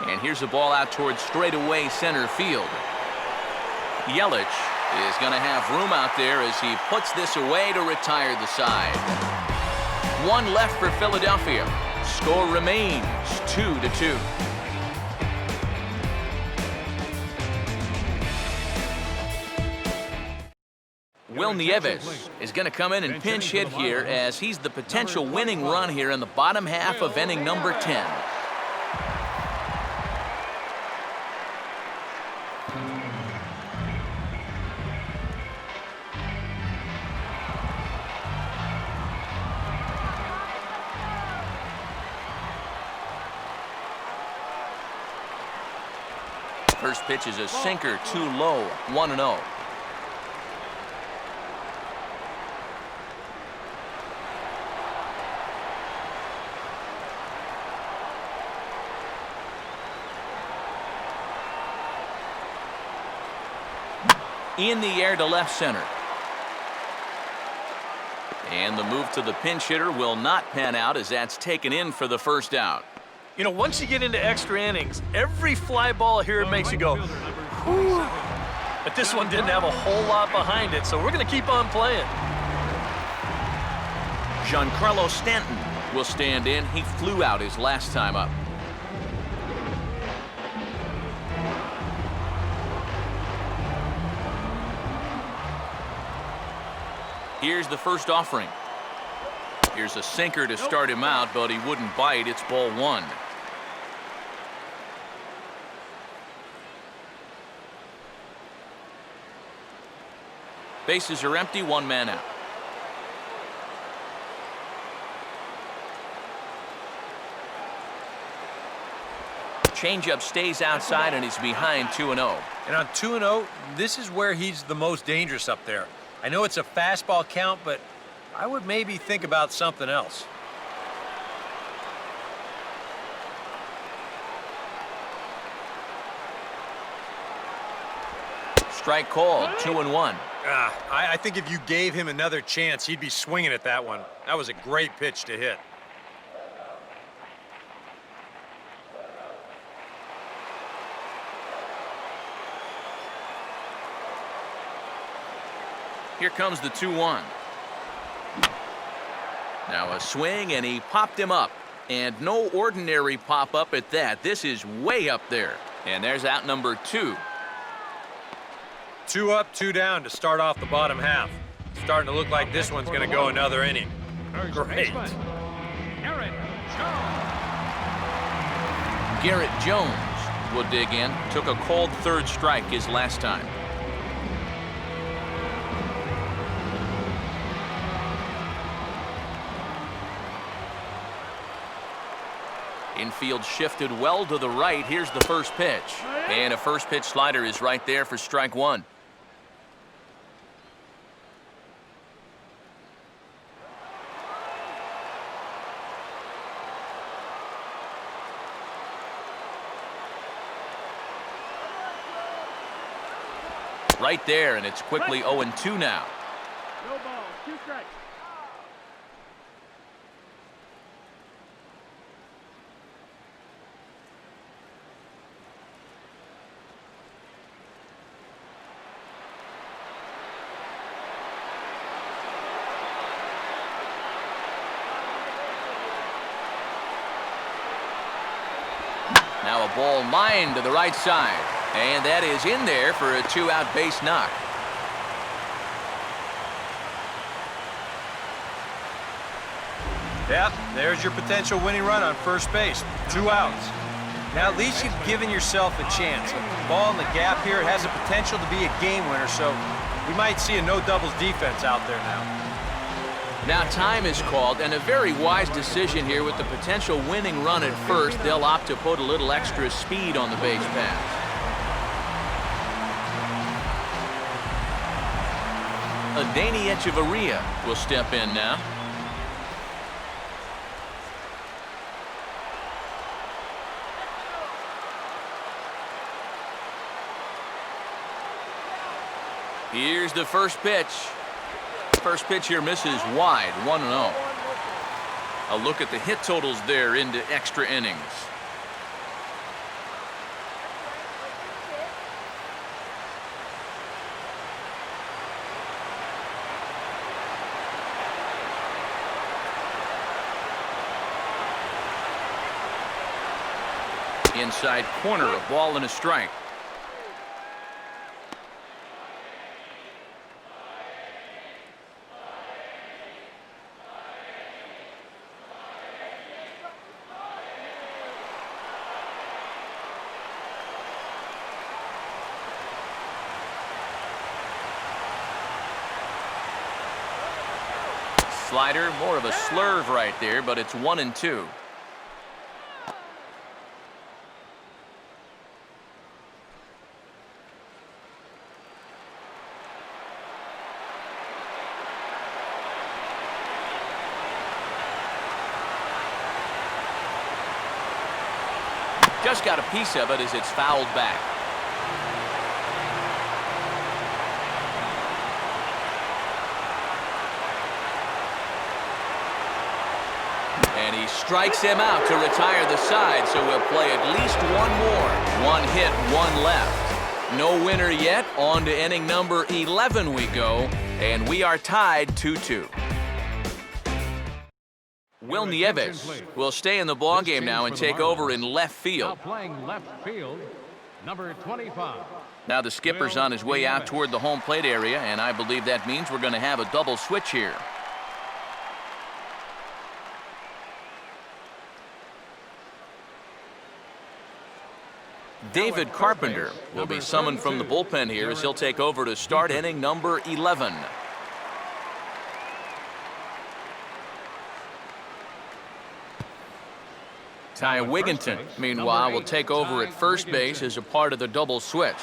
S1: And here's a ball out towards straightaway center field. Yelich is going to have room out there as he puts this away to retire the side. 1 left for Philadelphia. Score remains 2-2. Will Nieves is going to come in and pinch hit here as he's the potential winning run here in the bottom half of inning number 10. First pitch is a sinker, too low, 1-0. In the air to left center. And the move to the pinch hitter will not pan out as that's taken in for the first out.
S4: You know, once you get into extra innings, every fly ball here makes you go, whew. But this one didn't have a whole lot behind it, so we're going to keep on playing.
S1: Giancarlo Stanton will stand in. He flew out his last time up. Here's the first offering. Here's a sinker to start him out, but he wouldn't bite. It's ball 1. Bases are empty, 1 man out. Changeup stays outside and he's behind 2-0.
S6: And on 2-0, this is where he's the most dangerous up there. I know it's a fastball count, but I would maybe think about something else.
S1: Strike called, 2-1.
S6: I think if you gave him another chance, he'd be swinging at that one. That was a great pitch to hit.
S1: Here comes the 2-1. Now a swing, and he popped him up. And no ordinary pop-up at that. This is way up there. And there's out number 2.
S6: 2 up, 2 down to start off the bottom half. Starting to look like this one's going to go another inning.
S5: First
S4: Great.
S5: baseman, Garrett Jones.
S1: Garrett Jones will dig in. Took a cold third strike his last time. Infield shifted well to the right. Here's the first pitch. And a first pitch slider is right there for strike one. Right there, and it's quickly 0-2 now.
S3: No ball. 2 strikes.
S1: Now a ball lined to the right side. And that is in there for a 2-out base knock.
S6: Yeah, there's your potential winning run on first base. 2 outs. Now, at least you've given yourself a chance. The ball in the gap here, it has the potential to be a game winner, so we might see a no-doubles defense out there now.
S1: Now time is called, and a very wise decision here with the potential winning run at first. They'll opt to put a little extra speed on the base pass. Adani Echeverria will step in now. Here's the first pitch. First pitch here misses wide, 1-0. A look at the hit totals there into extra innings. Inside corner, a ball and a strike. Slider, more of a slurve right there, but it's 1-2. Just got a piece of it as it's fouled back. And he strikes him out to retire the side, so we'll play at least one more. 1 hit, 1 left. No winner yet. On to inning number 11 we go, and we are tied 2-2. Will Nieves will stay in the ballgame now and take over in left field.
S5: Now playing left field, number 25.
S1: Now the skipper's on his way out toward the home plate area, and I believe that means we're going to have a double switch here. David Carpenter will be summoned from the bullpen here as he'll take over to start inning number 11. Ty Wigginton, meanwhile, will take over at first base as a part of the double switch.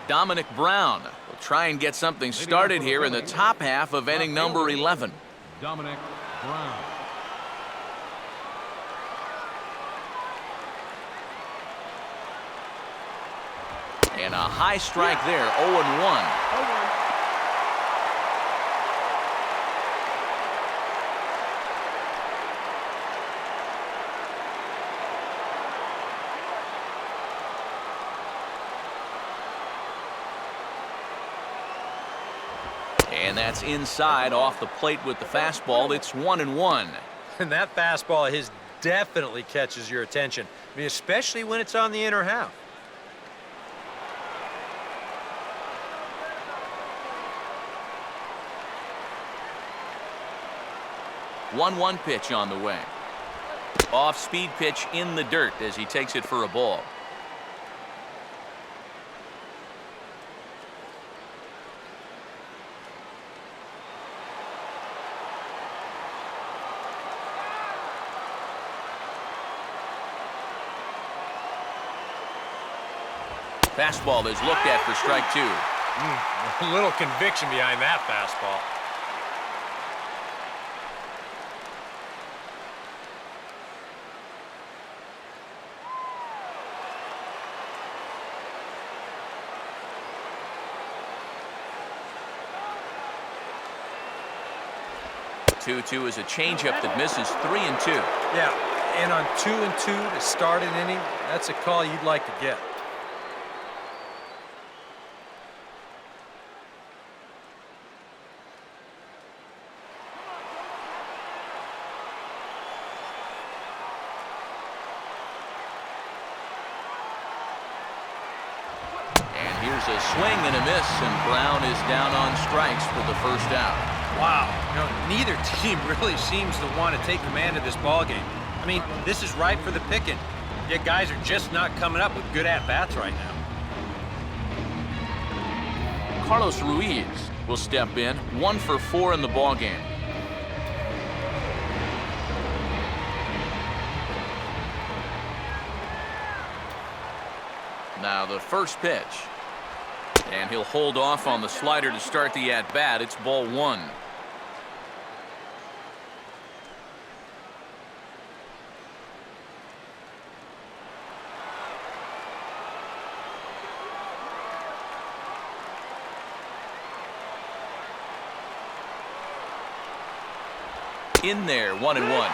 S1: Dominic Brown will try and get something started here in the top half of inning number 11.
S5: Dominic Brown.
S1: And a high strike there, 0-1. And that's inside off the plate with the fastball. It's 1-1.
S6: And that fastball of his definitely catches your attention. I mean, especially when it's on the inner half.
S1: 1-1 pitch on the way. Off-speed pitch in the dirt as he takes it for a ball. Fastball is looked at for strike 2.
S6: A little conviction behind that fastball.
S1: Two is a changeup that misses 3-2.
S6: Yeah, and on 2-2 to start an inning, that's a call you'd like to get.
S1: Here's a swing and a miss, and Brown is down on strikes for the first out.
S2: Wow, neither team really seems to want to take command of this ball game. I mean, this is ripe for the picking. Yet guys are just not coming up with good at-bats right now.
S1: Carlos Ruiz will step in, 1 for 4 in the ball game. Now the first pitch. And he'll hold off on the slider to start the at-bat. It's ball 1. In there, 1-1.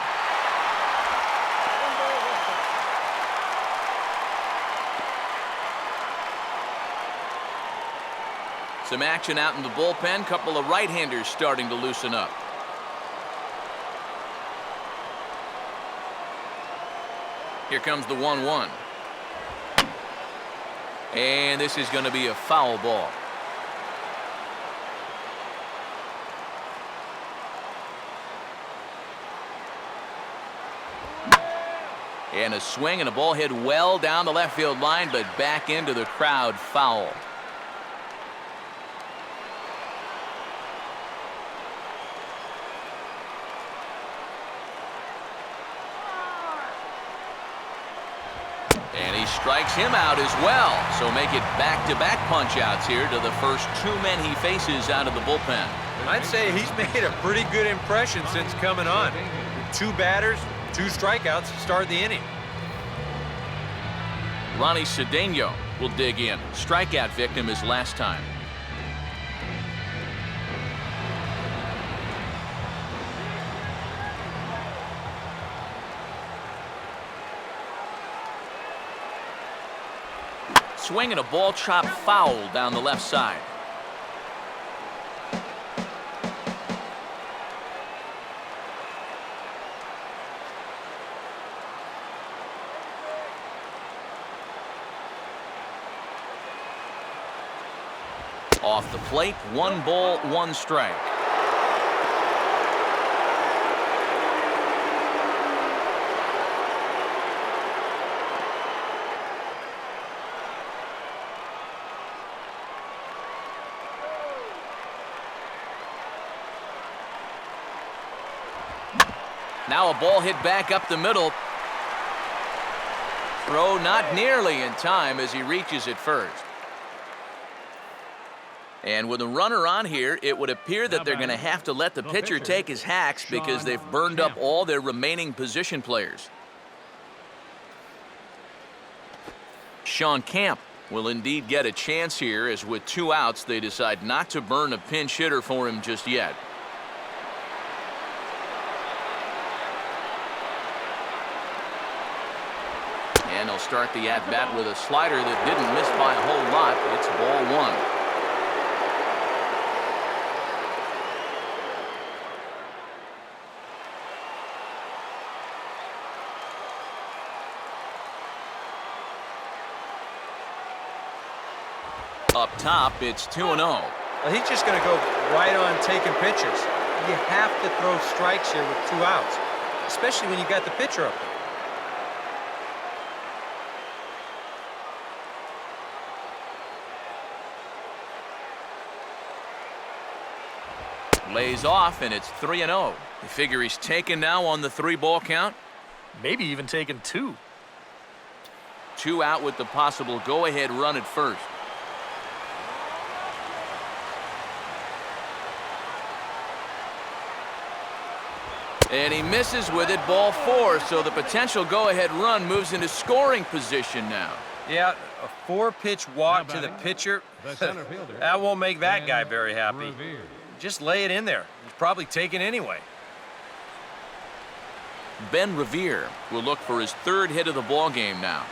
S1: Some action out in the bullpen. Couple of right-handers starting to loosen up. Here comes the 1-1. And this is going to be a foul ball. And a swing and a ball hit well down the left field line, but back into the crowd, foul. And he strikes him out as well. So make it back-to-back punch-outs here to the first 2 men he faces out of the bullpen.
S6: I'd say he's made a pretty good impression since coming on. 2 batters, 2 strikeouts to start the inning.
S1: Ronnie Cedeno will dig in. Strikeout victim his last time. Swing and a ball chopped foul down the left side. Off the plate, 1 ball, 1 strike. Now a ball hit back up the middle. Throw not nearly in time as he reaches it first. And with a runner on here, it would appear that they're going to have to let the pitcher take his hacks because they've burned up all their remaining position players. Sean Camp will indeed get a chance here, as with 2 outs, they decide not to burn a pinch hitter for him just yet. And they'll start the at-bat with a slider that didn't miss by a whole lot. It's ball 1. Up top, it's 2-0.
S6: Well, he's just going to go right on taking pitches. you have to throw strikes here with 2 outs, especially when you got the pitcher up there.
S1: Lays off, and it's 3-0. You figure he's taken now on the 3-ball count?
S4: Maybe even taking 2.
S1: 2 out with the possible go-ahead run at first. And he misses with it, ball 4, so the potential go-ahead run moves into scoring position now.
S6: Yeah, a 4-pitch walk to the pitcher, that won't make that guy very happy. Just lay it in there. He's probably taken anyway.
S1: Ben Revere will look for his 3rd hit of the ball game now.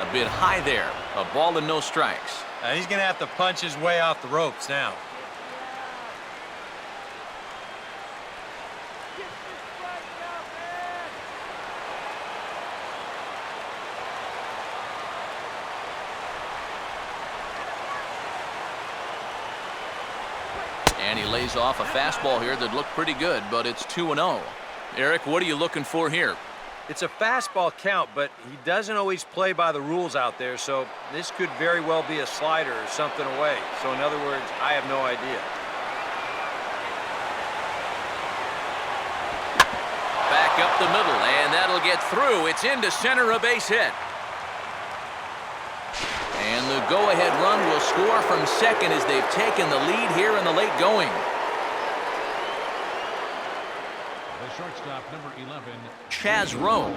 S1: A bit high there. A ball and no strikes.
S6: He's going to have to punch his way off the ropes now.
S3: Get this strike out, man!
S1: And he lays off a fastball here that looked pretty good, but it's 2-0. Eric, what are you looking for here?
S6: It's a fastball count, but he doesn't always play by the rules out there, so this could very well be a slider or something away. So in other words, I have no idea.
S1: Back up the middle, and that'll get through. It's into center, a base hit. And the go-ahead run will score from second as they've taken the lead here in the late going.
S5: The shortstop, number 11.
S1: Chaz Rowe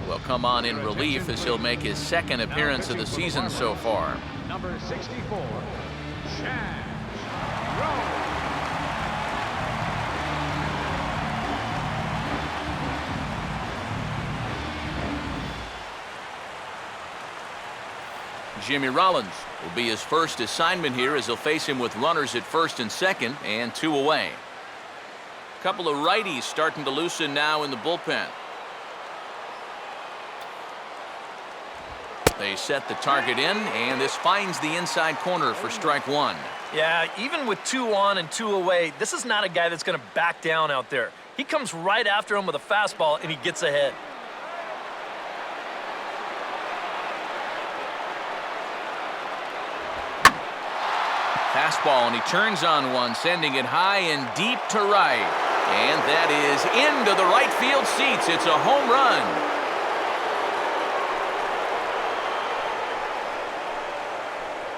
S1: will come on in relief as he'll make his 2nd appearance of the season so far.
S5: Number 64, Chaz Rowe.
S1: Jimmy Rollins will be his first assignment here as he'll face him with runners at 1st and 2nd and 2 away. A couple of righties starting to loosen now in the bullpen. They set the target in, and this finds the inside corner for strike 1.
S4: Yeah, even with 2 on and 2 away, this is not a guy that's going to back down out there. He comes right after him with a fastball, and he gets ahead.
S1: Fastball, and he turns on one, sending it high and deep to right. And that is into the right field seats. It's a home run.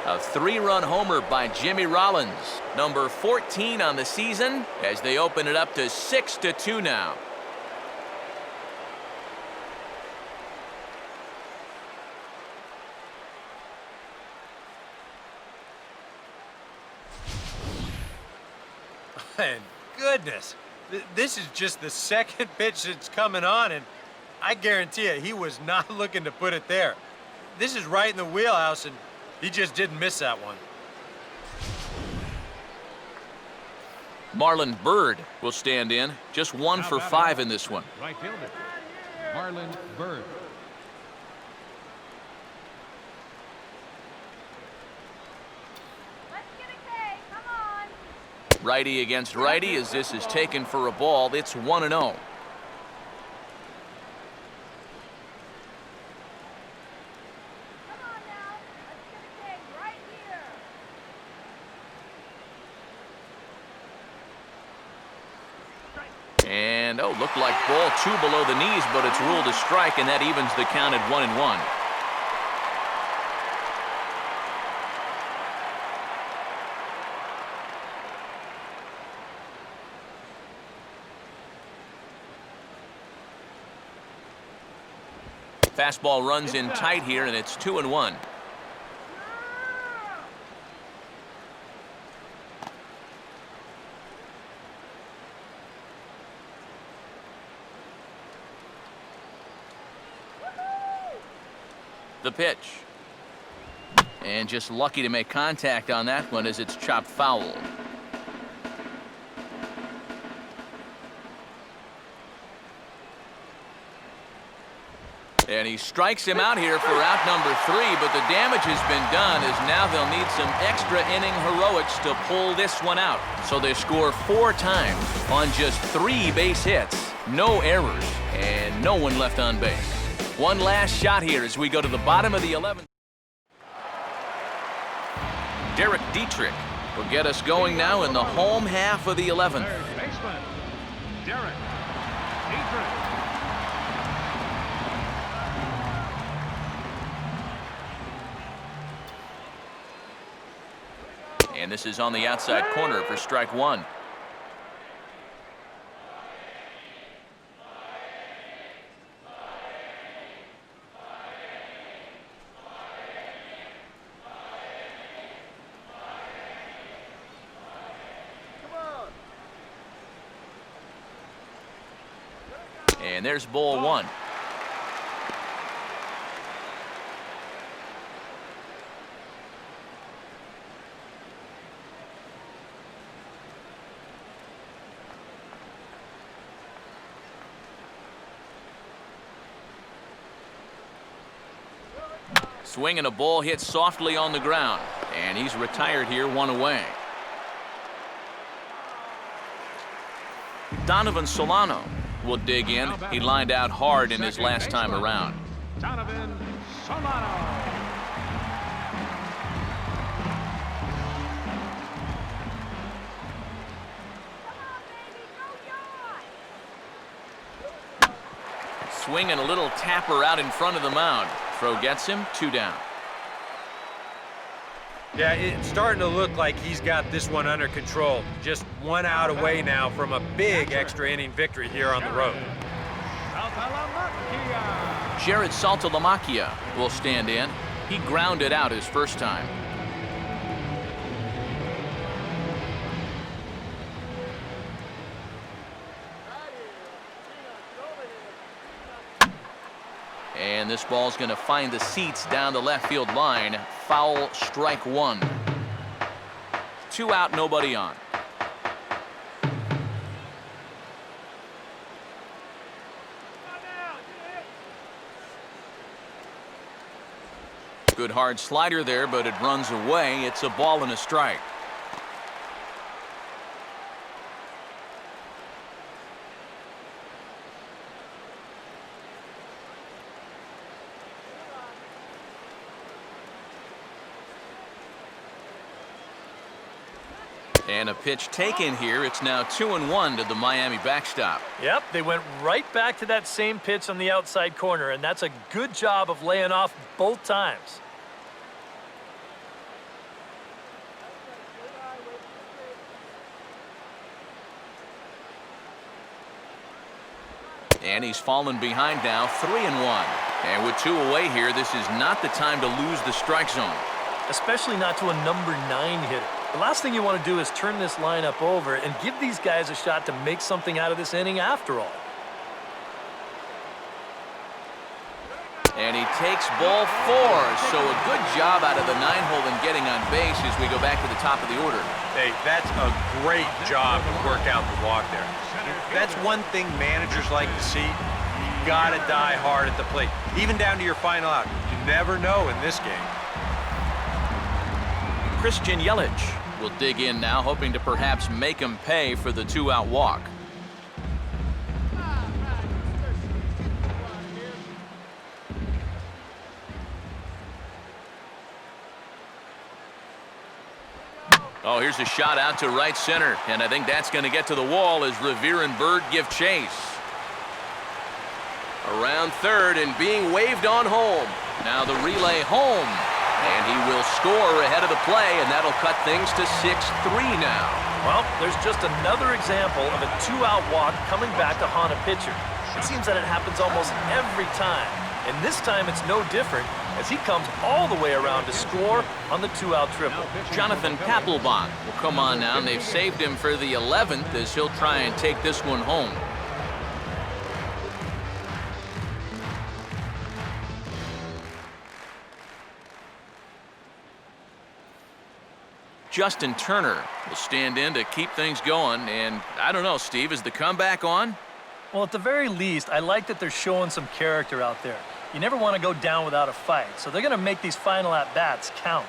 S1: A 3-run homer by Jimmy Rollins, number 14 on the season, as they open it up to 6-2 now.
S6: And goodness, this is just the 2nd pitch that's coming on, and I guarantee you he was not looking to put it there. This is right in the wheelhouse, and he just didn't miss that one.
S1: Marlon Byrd will stand in, just 1 for 5 in this one.
S5: Right fielder, Marlon Byrd.
S3: Let's get a K, come on!
S1: Righty against righty as this is taken for a ball. It's 1-0.
S3: Come on now, let's get a K right here!
S1: And, oh, looked like ball 2 below the knees, but it's ruled a strike, and that evens the count at 1-1. Fastball runs in tight here, and it's 2-1. The pitch. And just lucky to make contact on that one as it's chopped foul. And he strikes him out here for out number 3, but the damage has been done as now they'll need some extra inning heroics to pull this one out. So they score 4 times on just 3 base hits, no errors, and no one left on base. One last shot here as we go to the bottom of the 11th. Derek Dietrich will get us going now in the home half of the 11th.
S5: Third baseman, Derek Dietrich.
S1: And this is on the outside corner for strike 1. And there's ball 1. Swinging a ball hit softly on the ground, and he's retired here, 1 away. Donovan Solano will dig in. He lined out hard in his last time around.
S5: Donovan Solano.
S1: Swinging a little tapper out in front of the mound. Throw gets him, 2 down.
S6: Yeah, it's starting to look like he's got this one under control. Just 1 out away now from a big extra inning victory here on the road.
S1: Jared Saltalamacchia will stand in. He grounded out his first time. And this ball's going to find the seats down the left field line. Foul, strike 1. 2 out, nobody on. Good hard slider there, but it runs away. It's a ball and a strike. And a pitch taken here. It's now 2-1 to the Miami backstop.
S4: Yep, they went right back to that same pitch on the outside corner, and that's a good job of laying off both times.
S1: And he's fallen behind now, 3-1. And with 2 away here, this is not the time to lose the strike zone.
S4: Especially not to a number 9 hitter. The last thing you want to do is turn this lineup over and give these guys a shot to make something out of this inning after all.
S1: And he takes ball 4, so a good job out of the 9-hole and getting on base as we go back to the top of the order.
S6: Hey, that's a great job to work out the walk there. That's one thing managers like to see. You gotta die hard at the plate, even down to your final out. You never know in this game.
S1: Christian Yelich will dig in now, hoping to perhaps make him pay for the 2-out walk. Oh, here's a shot out to right center, and I think that's going to get to the wall as Revere and Bird give chase. Around third and being waved on home. Now the relay home. And he will score ahead of the play, and that'll cut things to 6-3 now.
S4: Well, there's just another example of a 2-out walk coming back to haunt a pitcher. It seems that it happens almost every time. And this time it's no different as he comes all the way around to score on the 2-out triple.
S1: Jonathan Papelbon will come on now, and they've saved him for the 11th as he'll try and take this one home. Justin Turner will stand in to keep things going, and I don't know, Steve, is the comeback on?
S4: Well, at the very least, I like that they're showing some character out there. you never want to go down without a fight. So they're going to make these final at-bats count.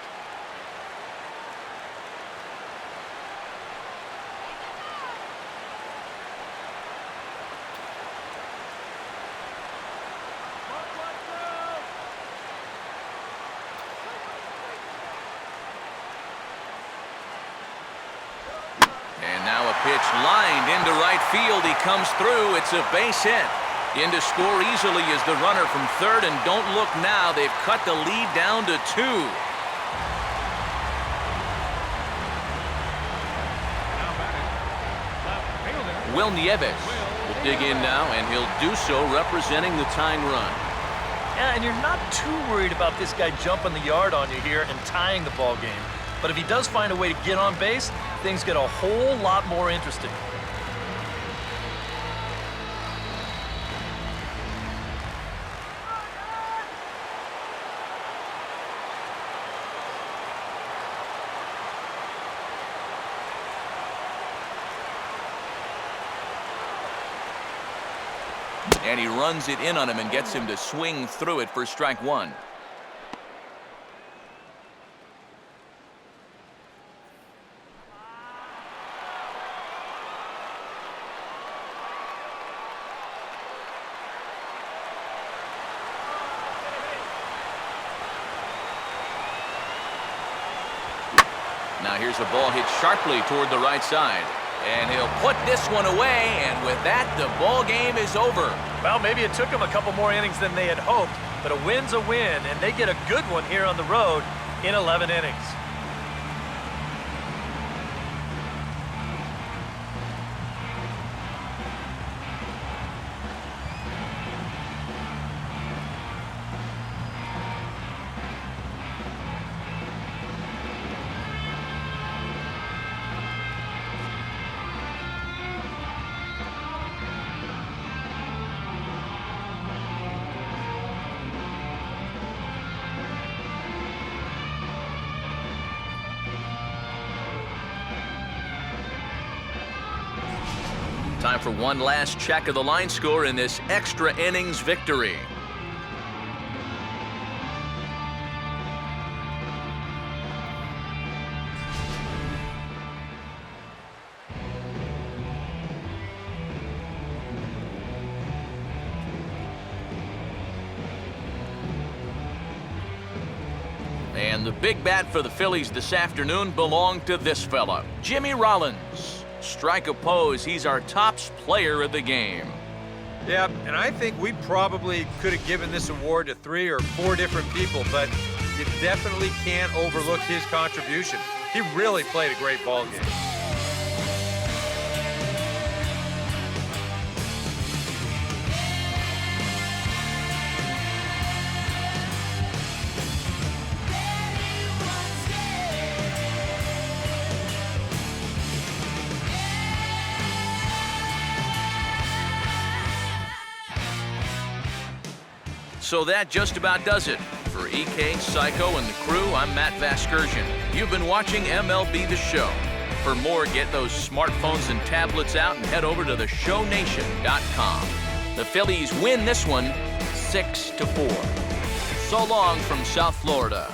S1: And now a pitch lined into right field. He comes through. It's a base hit. In to score easily is the runner from third, and don't look now. They've cut the lead down to 2. Will Nieves will dig in now, and he'll do so representing the tying run.
S4: Yeah, and you're not too worried about this guy jumping the yard on you here and tying the ball game. But if he does find a way to get on base, things get a whole lot more interesting.
S1: And he runs it in on him and gets him to swing through it for strike 1. Now here's a ball hit sharply toward the right side. And he'll put this one away, and with that, the ball game is over.
S4: Well, maybe it took them a couple more innings than they had hoped, but a win's a win, and they get a good one here on the road in 11 innings.
S1: Time for one last check of the line score in this extra innings victory. And the big bat for the Phillies this afternoon belonged to this fella, Jimmy Rollins. Strike oppose, he's our tops player of the game.
S6: Yeah, and I think we probably could have given this award to 3 or 4 different people, but you definitely can't overlook his contribution. He really played a great ball game.
S1: So that just about does it. For EK, Psycho, and the crew, I'm Matt Vasgersian. You've been watching MLB The Show. For more, get those smartphones and tablets out and head over to theshownation.com. The Phillies win this one 6-4. So long from South Florida.